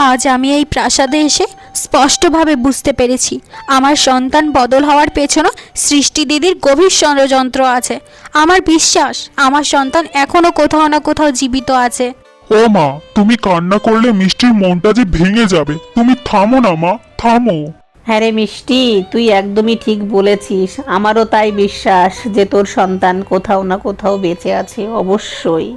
আজ আমি এই প্রাসাদে এসে স্পষ্টভাবে বুঝতে পেরেছি আমার সন্তান বদল হওয়ার পেছনে সৃষ্টি দিদির গভীর ষড়যন্ত্র আছে। আমার বিশ্বাস আমার সন্তান এখনো কোথাও না কোথাও জীবিত আছে। ও মা, তুমি কান্না করলে মিষ্টির মনটা যে ভেঙে যাবে। তুমি থামো না মা, থামো। হ্যাঁ রে মিষ্টি, তুই একদমই ঠিক বলেছিস। আমারও তাই বিশ্বাস যে তোর সন্তান কোথাও না কোথাও বেঁচে আছে, অবশ্যই।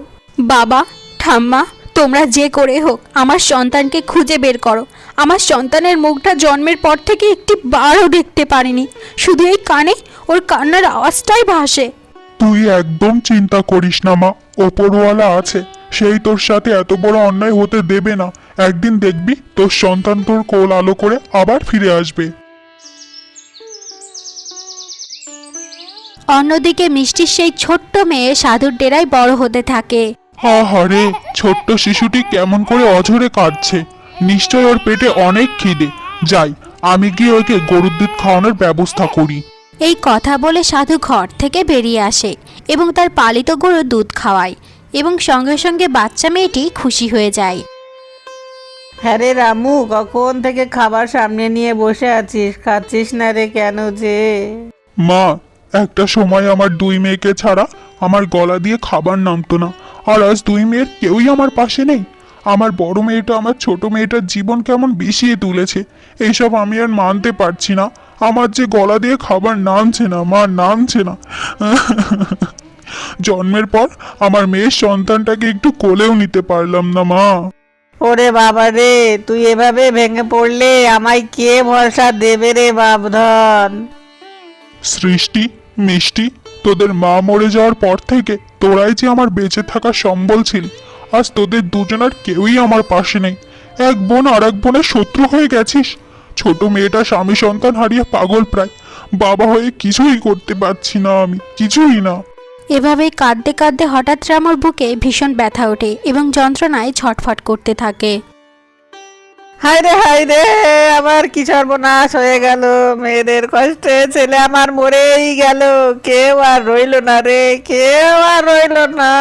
বাবা, ঠাম্মা, তোমরা যে করে হোক আমার সন্তানকে খুঁজে বের করো। আমার সন্তানের মুখটা জন্মের পর থেকে একটি বারও দেখতে পারিনি। শুধু এই কানে ওর কান্নার আওয়াজটাই ভাসে। তুই একদম চিন্তা করিস না মা, ওপরওয়ালা আছে, সেই তোর সাথে এত বড় অন্যায় হতে দেবে না। একদিন দেখবি তোর সন্তান তোর কোল আলো করে আবার ফিরে আসবে। অন্যদিকে মিষ্টির সেই ছোট্ট মেয়ে সাধুর ডেরায় বড় হতে থাকে। হা হা রে, ছোট্ট শিশুটি কেমন করে অঝরে কাঁদছে। নিশ্চয় ওর পেটে অনেক খিদে। যাই, আমি গিয়ে ওকে গরুর দুধ খাওয়ানোর ব্যবস্থা করি। এই কথা বলে সাধু ঘর থেকে বেরিয়ে আসে এবং তার পালিত গরু দুধ খাওয়ায়, এবং সঙ্গে সঙ্গে বাচ্চা মেয়েটি খুশি হয়ে যায়। হ্যাঁ রে রামু, কখন থেকে খাবার সামনে নিয়ে বসে আছিস, খাচ্ছিস না রে কেন যে? মা, একটা সময় আমার দুই মেয়েকে ছাড়া আমার গলা দিয়ে খাবার নামতো না, আর আজ দুই মেয়ের কেউই আমার পাশে নেই। আমার বড় মেয়েটা আমার ছোট মেয়েটার জীবন কেমন বিষিয়ে তুলেছে। এইসব আমি আর মানতে পারছি না। আমার যে গলা দিয়ে খাবার নামছে না মা, নামছে না। জন্মের পর আমার মেয়ের সন্তানটাকে একটু কোলেও নিতে পারলাম না মা। ওরে বাবা রে, তুই এভাবে ভেঙে পড়লে আমায় কে ভরসা দেবে রে বাপধন? সৃষ্টি, মিষ্টি, তোদের মা মরে যাওয়ার পর থেকে তোরাই যে আমার বেঁচে থাকার সম্বল ছিল। আজ তোদের দুজনের কেউই আমার পাশে নেই। এক বোন আর এক বোনের শত্রু হয়ে গেছিস। ছোট মেয়েটা স্বামী সন্তান হারিয়ে পাগল প্রায়। বাবা হয়ে কিছুই করতে পারছি না, আমি কিছুই না। এভাবেই কাঁদতে কাঁদতে হঠাৎ রামুর বুকে ভীষণ ব্যথা ওঠে এবং যন্ত্রণায় ছটফট করতে থাকে। হায় রে, আমার কি সর্বনাশ হয়ে গেল। মেয়েদের কষ্টে ছেলে আমার মরেই গেল। কেউ আর রইল না রে, কেউ আর রইল না।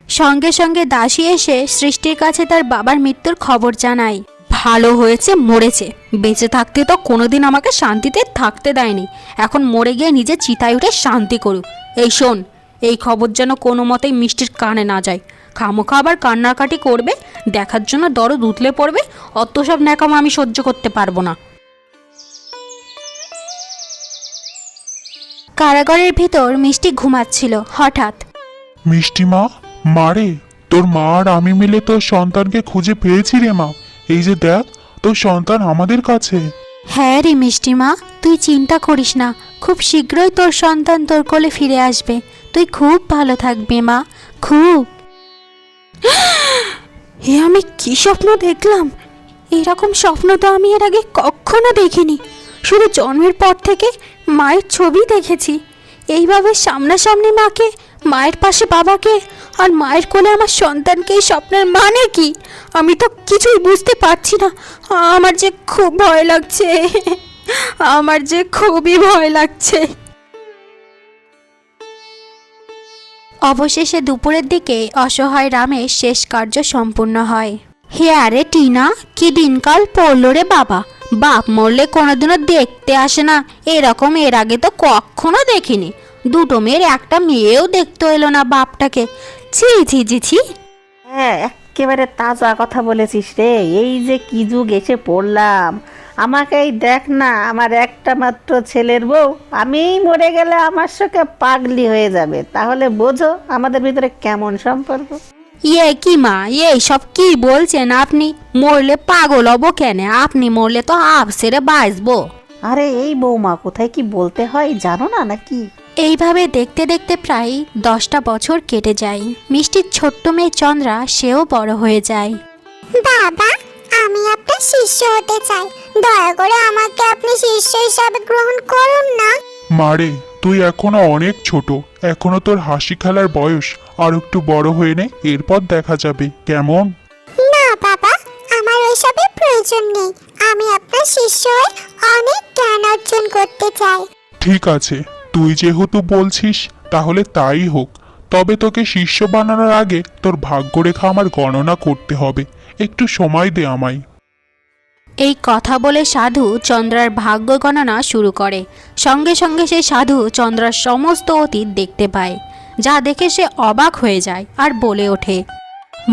সঙ্গে সঙ্গে দাসী এসে সৃষ্টির কাছে তার বাবার মৃত্যুর খবর জানায়। ভালো হয়েছে মরেছে, বেঁচে থাকতে তো কোনোদিন আমাকে শান্তিতে থাকতে দেয়নি, এখন মরে গিয়ে নিজে চিতায় উঠে শান্তি করুক। এই শোন, এই খবর যেন কোনো মতেই মিষ্টির কানে না যায়। খামোখা আবার কান্নাকাটি করবে, দেখার জন্য দরদ উতলে পড়বে, অত সব ন্যাকামো আমি সহ্য করতে পারবো না। কারাগারের ভিতর মিষ্টি ঘুমাচ্ছিল। হঠাৎ মিষ্টি মা, মারে, তোর মা আর আমি মিলে তোর সন্তানকে খুঁজে পেয়েছি রে মা। এই যে দেখ, তোর সন্তান আমাদের কাছে। হ্যাঁ রে মিষ্টি মা, তুই চিন্তা করিস না, খুব শীঘ্রই তোর সন্তান তোর কোলে ফিরে আসবে। তুই খুব ভালো থাকবি মা, খুব। এ আমি কি স্বপ্ন দেখলাম? এরকম স্বপ্ন তো আমি এর আগে কখনো দেখিনি। শুধু জন্মের পর থেকে মায়ের ছবি দেখেছি। এইভাবে সামনাসামনি মাকে, মায়ের পাশে বাবাকে, আর মায়ের কোলে আমার সন্তানকে, এই স্বপ্নের মানে কি আমি তো কিছুই বুঝতে পারছি না। আমার যে খুব ভয় লাগছে, আমার যে খুবই ভয় লাগছে। অবশেষে দুপুরের দিকে অসহায় রামের শেষ কার্য সম্পূর্ণ হয়। হে আরে টিনা, কি দিনকাল পড়লো রে বাবা। বাপ মরলে কোনোদিনও দেখতে আসে না এরকম, এর আগে তো কখনো দেখিনি। দুটো মেয়ের একটা মেয়েও দেখতে এলো না বাপটাকে। ছি ছি ছি ছি। হ্যাঁ, একেবারে তাজা কথা বলেছিস রে। এই যে কি যুগ এসে পড়লাম। আমাকেই দেখ না, আমার একটা মাত্র ছেলের বউ, আমিই মরে গেলে আমার সঙ্গে পাগলি হয়ে যাবে। তাহলে বোঝো আমাদের ভিতরে কেমন সম্পর্ক। ইয়ে কি মা, এই সব কি বলছেন আপনি? মরলে পাগল হবো কেন? আপনি মরলে তো আপ সেরে বাঁচবো। আরে এই বৌমা, কোথায় কি বলতে হয় জানো না নাকি? এইভাবে দেখতে দেখতে প্রায় 10টা বছর কেটে যায়। মিষ্টির ছোট্ট মেয়ে চন্দ্রা, সেও বড় হয়ে যায়। বাবা, আমি আপনার শিষ্য হতে চাই। দয়া করে আমাকে আপনি শিষ্য হিসাবে গ্রহণ করুন না। মারে, তুই এখনো অনেক ছোট, এখনো তোর হাসি খেলার বয়স। আর একটু বড় হয়ে নে, এরপর দেখা যাবে, কেমন? না বাবা, আমার ওইসবের প্রয়োজন নেই। আমি আপনার শিষ্য হয়ে অনেক জ্ঞান অর্জন করতে চাই। ঠিক আছে, তুই যেহেতু বলছিস তাহলে তাই হোক। তবে তোকে শিষ্য বানানোর আগে তোর ভাগ্যরেখা আমার গণনা করতে হবে। একটু সময় দে আমায়। এই কথা বলে সাধু চন্দ্রার ভাগ্য গণনা শুরু করে। সঙ্গে সঙ্গে সেই সাধু চন্দ্রার সমস্ত অতীত দেখতে পায়, যা দেখে সে অবাক হয়ে যায় আর বলে ওঠে,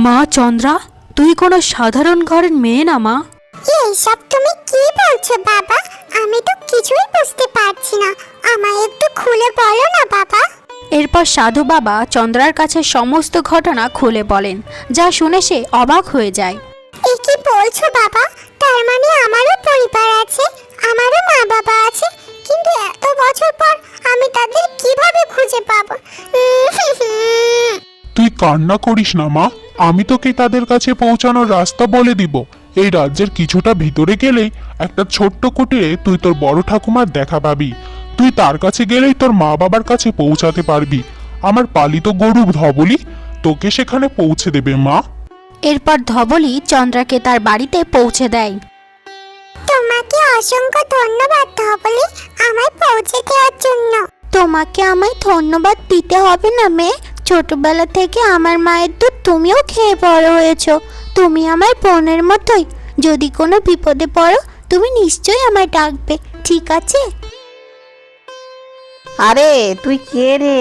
মা চন্দ্রা, তুই কোনো সাধারণ ঘরের মেয়ে না মা। এইসব তুমি কি বলছো বাবা? আমি তো কিছুই বুঝতে পারছি না। আমায় একটু খুলে বলো না বাবা। এরপর সাধু বাবা চন্দ্রার কাছে সমস্ত ঘটনা খুলে বলেন, যা শুনে সে অবাক হয়ে যায়। এ কি বলছো বাবা? তার মানে আমারও পরিবার আছে, আমারও মা বাবা আছে, কিন্তু এত বছর পর আমি তাদের কিভাবে খুঁজে পাবো? তুই কান্না করিস না মা, আমি তোকে তাদের কাছে পৌঁছানোর রাস্তা বলে দিব। এই রাজ্যের কিছুটা ভিতরে গেলেই একটা ছোট্ট কুটিরে তুই তোর বড় ঠাকুমার দেখা পাবি। তুই তার কাছে গেলেই তোর মা বাবার কাছে পৌঁছাতে পারবি। আমার পালিত গরু ধবলি তোকে সেখানে পৌঁছে দেবে মা। এরপর ধবলি চন্দ্রাকে তার বাড়িতে পৌঁছে দেয়। তোমাকে অসংখ্য ধন্যবাদ ধবলি, আমায় পৌঁছে দেওয়ার জন্য। তোমাকে আমায় ধন্যবাদ দিতে হবে না মেয়ে। ছোটবেলা থেকে আমার মায়ের দুধ তুমিও খেয়ে বড় হয়েছো। তুমি আমার বোনের মতোই। যদি কোনো বিপদে পড়ো তুমি নিশ্চয়ই আমায় ডাকবে, ঠিক আছে? আরে তুই কে রে?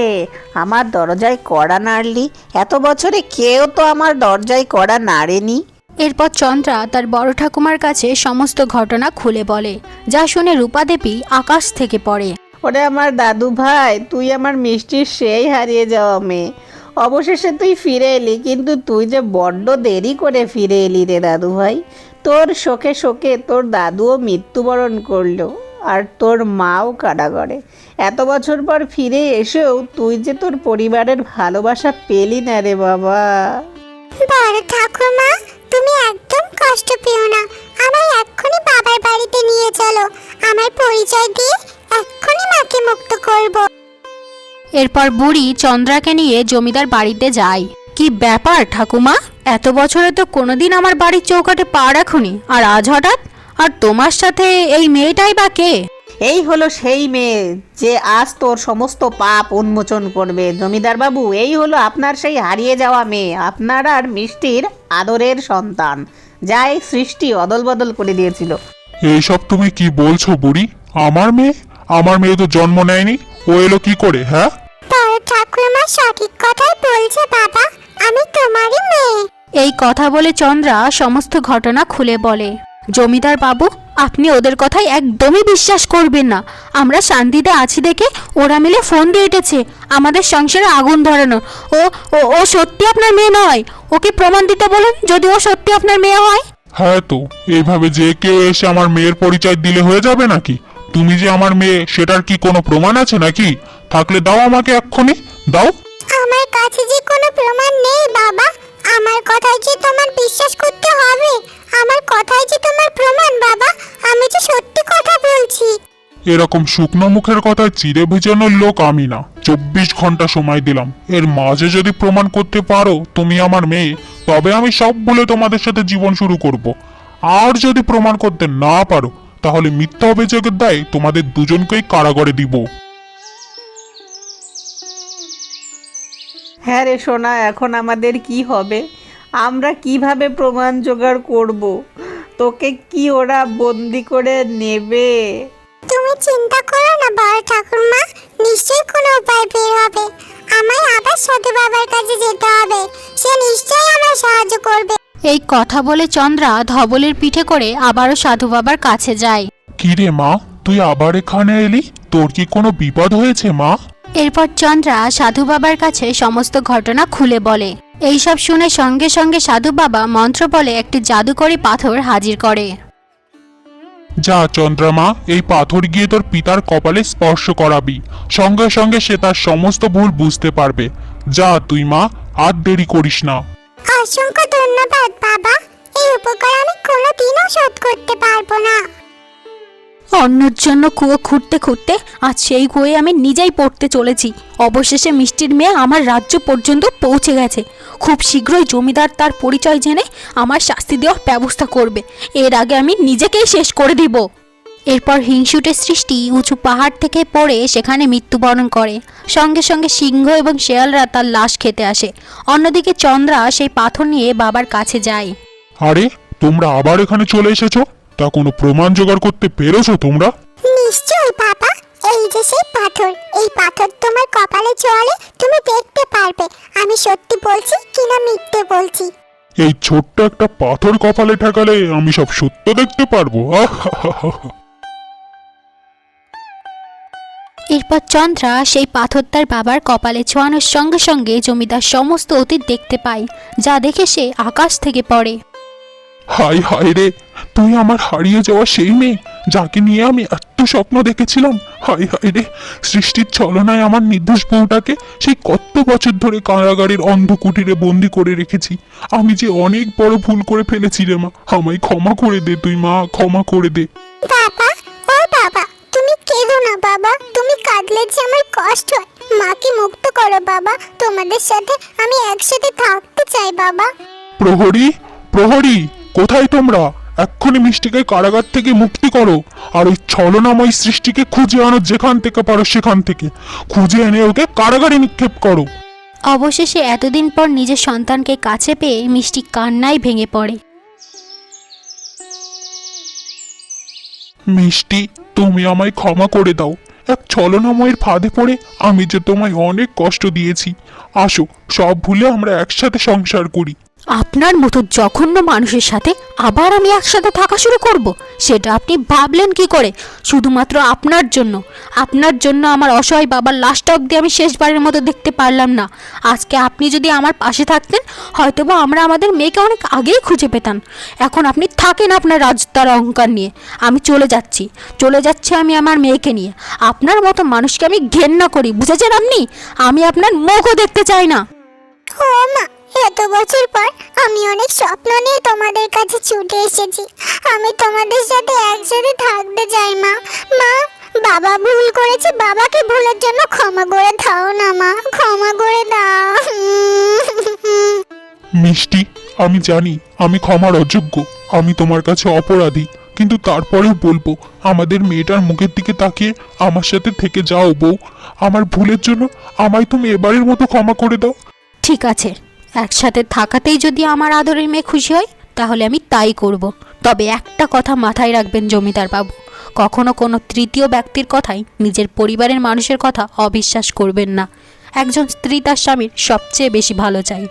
আমার দরজায় কড়া নাড়লি? এত বছরে কেউ তো আমার দরজায় কড়া নাড়েনি। এরপর চন্দ্রা তার বড় ঠাকুমার কাছে সমস্ত ঘটনা খুলে বলে, যা শুনে রূপাদেবী আকাশ থেকে পড়ে। ওরে আমার দাদু ভাই, তুই আমার মিষ্টির সেই হারিয়ে যাওয়া মেয়ে। অবশেষে তুই ফিরে এলি, কিন্তু তুই যে বড্ড দেরি করে ফিরে এলি রে দাদু ভাই। তোর শোকে শোকে তোর দাদুও মৃত্যুবরণ করলো, আর তোর মাও কারাগারে। এত বছর পর ফিরে এসেও তুই যে তোর পরিবারের ভালোবাসা পেলি না রে বাবা। বড় ঠাকুমা, তুমি একদম কষ্ট পেও না। আমায় এক্ষুনি বাবার বাড়িতে নিয়ে চলো। আমার পরিচয় দিয়ে এক্ষুনি মাকে মুক্ত করব। এরপর বুড়ি চন্দ্রাকে নিয়ে জমিদার বাড়িতে যায়। কি ব্যাপার ঠাকুমা, এত বছরে তো কোনোদিন আমার বাড়ির চৌকাঠে পা রাখুনি, আর আজ হঠাৎ? আর তোমার সাথে এই মেয়েটাই বা কে? এই হলো সেই মেয়ে যে আজ তোর সমস্ত পাপ উন্মোচন করবে। জমিদার বাবু, এই হলো আপনার সেই হারিয়ে যাওয়া মেয়ে, আপনার আর মিষ্টির আদরের সন্তান, যাই সৃষ্টি অদল বদল করে দিয়েছিল। এইসব তুমি কি বলছো বুড়ি? আমার মেয়ে তো জন্ম নেয়নি, ও এলো কি করে? হ্যাঁ, বড় ঠাকুরমা সঠিক কথাই বলছে বাবা, আমি তোমারই মেয়ে। এই কথা বলে চন্দ্রা সমস্ত ঘটনা খুলে বলে। জমিদার বাবু, আপনি ওদের কথাই একদমই বিশ্বাস করবেন না। আমরা শান্তিতে আছি দেখে ওরা মিলে ফোন দিয়ে এটেছে আমাদের সংসারে আগুন ধরানোর। ও ও ও সত্যি আপনার মেয়ে নয়। ওকে প্রমাণ দিতে বলুন যদি ও সত্যি আপনার মেয়ে হয়। হ্যাঁ তো এইভাবে যে কেউ এসে আমার মেয়ের পরিচয় দিলে হয়ে যাবে নাকি? তুমি যে আমার মেয়ে সেটার কি কোনো প্রমাণ আছে নাকি? থাকলে দাও আমাকে এক্ষুনি, দাও। আমার কাছে যে কোনো প্রমাণ নেই বাবা, আমার কথাই যে তোমার বিশ্বাস করতে হবে। আমার কথাই যে তোমার প্রমাণ বাবা, আমি যে সত্যি কথা বলছি। এরকম শুকনো মুখের কথায় চিড়ে ভেজানোর লোক আমি না। 24 ঘন্টা সময় দিলাম, এর মাঝে যদি প্রমাণ করতে পারো তুমি আমার মেয়ে, তবে আমি সব বলে তোমাদের সাথে জীবন শুরু করব। আর যদি প্রমাণ করতে না পারো তাহলে মিথ্যা অভিযোগের দায়ে তোমাদের দুজনকেই কারাগারে দিব। হ্যাঁ রে সোনা, এখন আমাদের কি হবে? আমরা কিভাবে প্রমাণ জোগাড় করব? তোকে কি ওরা বন্দি করে নেবে? তুমি চিন্তা করো না বড় ঠাকুরমা, নিশ্চয়ই কোনো উপায় বের হবে। আমায় আবার সাধু বাবার কাছে যেতে হবে, সে নিশ্চয়ই আমার সাহায্য করবে। এই কথা বলে চন্দ্রা ধবলের পিঠে করে আবারও সাধু বাবার কাছে যায়। কি রে মা, তুই আবার এখানে এলি? তোর কি কোনো বিপদ হয়েছে মা? এরপর চন্দ্রা সাধু বাবার কাছে সমস্ত ঘটনা খুলে বলে। এইসব শুনে সঙ্গে সঙ্গে সাধু বাবা মন্ত্র বলে একটি জাদুকরি পাথর হাজির করে। যা চন্দ্রমা, এই পাথর গিয়ে তোর পিতার কপালে স্পর্শ করাবি, সঙ্গে সঙ্গে সে তার সমস্ত ভুল বুঝতে পারবে। যা তুই মা, আর দেরি করিস না। অসংখ্য ধন্যবাদ বাবা, এই উপকার আমি কোনোদিনও শোধ করতে পারবো না। অন্যের জন্য কুয়ো খুঁড়তে খুঁড়তে আজ সেই কুয়োয় আমি নিজেই পড়তে চলেছি। অবশেষে মিষ্টির মেয়ে আমার রাজ্য পর্যন্ত পৌঁছে গেছে। খুব শীঘ্রই জমিদার তার পরিচয় জেনে আমার শাস্তি দেওয়ার ব্যবস্থা করবে। এর আগে আমি নিজেকেই শেষ করে দিব। এরপর হিংসুটের সৃষ্টি উঁচু পাহাড় থেকে পড়ে সেখানে মৃত্যুবরণ করে। সঙ্গে সঙ্গে সিংহ এবং শেয়ালরা তার লাশ খেতে আসে। অন্যদিকে চন্দ্রা সেই পাথর নিয়ে বাবার কাছে যায়। আরে, তোমরা আবার এখানে চলে এসেছো? তা কোনো প্রমাণ জোগাড় করতে পেরেছো তোমরা? নিশ্চয়ই বাবা, এই যে সেই পাথর, এই পাথর তোমার কপালে চড়ালে তুমি দেখতে পারবে আমি সত্যি বলছি কিনা মিথ্যে বলছি। এই ছোট্ট একটা পাথর কপালে ঠেকালে আমি সব সত্য দেখতে পারবো? এরপর চন্দ্রা সেই পাথর তার বাবার কপালে ছোঁয়ানোর সঙ্গে সঙ্গে জমিদার সমস্ত অতীত দেখতে পায়, যা দেখে সে আকাশ থেকে পড়ে। হাই হাই রে, তুই আমার হারিয়ে যাওয়া সেই মেয়ে যাকে নিয়ে আমি এত স্বপ্ন দেখেছিলাম। হাই হাই রে, সৃষ্টির ছলনায় আমার নির্দোষ বউটাকে সেই কত বছর ধরে কারাগারের অন্ধকুটিরে বন্দি করে রেখেছি। আমি যে অনেক বড় ভুল করে ফেলেছি রে মা, আমায় ক্ষমা করে দে তুই মা, ক্ষমা করে দে। বাবা, ও বাবা, তুমি কেঁদো না বাবা, তুমি কাঁদলে যে আমার কষ্ট হয়। মাকে মুক্ত করো বাবা, তোমাদের সাথে আমি একসাথে থাকতে চাই বাবা। প্রহরী, প্রহরী, কোথায় তোমরা? এক্ষুনি মিষ্টিকে কারাগার থেকে মুক্তি করো, আর ওই ছলনাময় সৃষ্টিকে খুঁজে আনো, যেখান থেকে পারো সেখান থেকে খুঁজে এনে ওকে কারাগারে নিক্ষেপ করো। অবশেষে এতদিন পর নিজের সন্তানকে কাছে পেয়ে মিষ্টি কান্নায় ভেঙে পড়ে। মিষ্টি, তুমি আমায় ক্ষমা করে দাও। এক ছলনাময়ের ফাঁদে পড়ে আমি যে তোমায় অনেক কষ্ট দিয়েছি। আসো, সব ভুলে আমরা একসাথে সংসার করি। আপনার মতো জঘন্য মানুষের সাথে আবার আমি একসাথে থাকা শুরু করব, সেটা আপনি ভাবলেন কি করে? শুধুমাত্র আপনার জন্য আমার অসহায় বাবার লাশটা অব্দি আমি শেষবারের মতো দেখতে পারলাম না। আজকে আপনি যদি আমার পাশে থাকতেন, হয়তোবা আমরা আমাদের মেয়েকে অনেক আগেই খুঁজে পেতাম। এখন আপনি থাকেন আপনার রাজতার অহংকার নিয়ে। আমি চলে যাচ্ছি আমি আমার মেয়েকে নিয়ে। আপনার মতো মানুষকে আমি ঘেন্না করি, বুঝেছেন আপনি? আমি আপনার মুখও দেখতে চাই না। ও মা, এত বছর পর আমি অনেক স্বপ্ন নিয়ে তোমাদের কাছে ছুটে এসেছি। আমি তোমাদের সাথে একসাথে থাকতে চাই মা। মা, বাবা ভুল করেছে, বাবাকে ভুলের জন্য ক্ষমা করে দাও না মা, ক্ষমা করে দাও। মিষ্টি, আমি জানি আমি ক্ষমার অযোগ্য, আমি তোমার কাছে অপরাধী, কিন্তু তারপরেও বলবো আমাদের মেয়েটার মুখের দিকে তাকিয়ে আমার সাথে থেকে যাও বউ। আমার ভুলের জন্য আমায় তুমি এবারের মতো ক্ষমা করে দাও। ঠিক আছে, একসাথে থাকাতেই যদি আমার আদরের মেয়ে খুশি হয় তাহলে আমি তাই করব। তবে একটা কথা মাথায় রাখবেন জমিদার বাবু, কখনো কোনো তৃতীয় ব্যক্তির কথাই নিজের পরিবারের মানুষের কথা অবিশ্বাস করবেন না। একজন স্ত্রী তার স্বামীর সবচেয়ে বেশি ভালো চায়।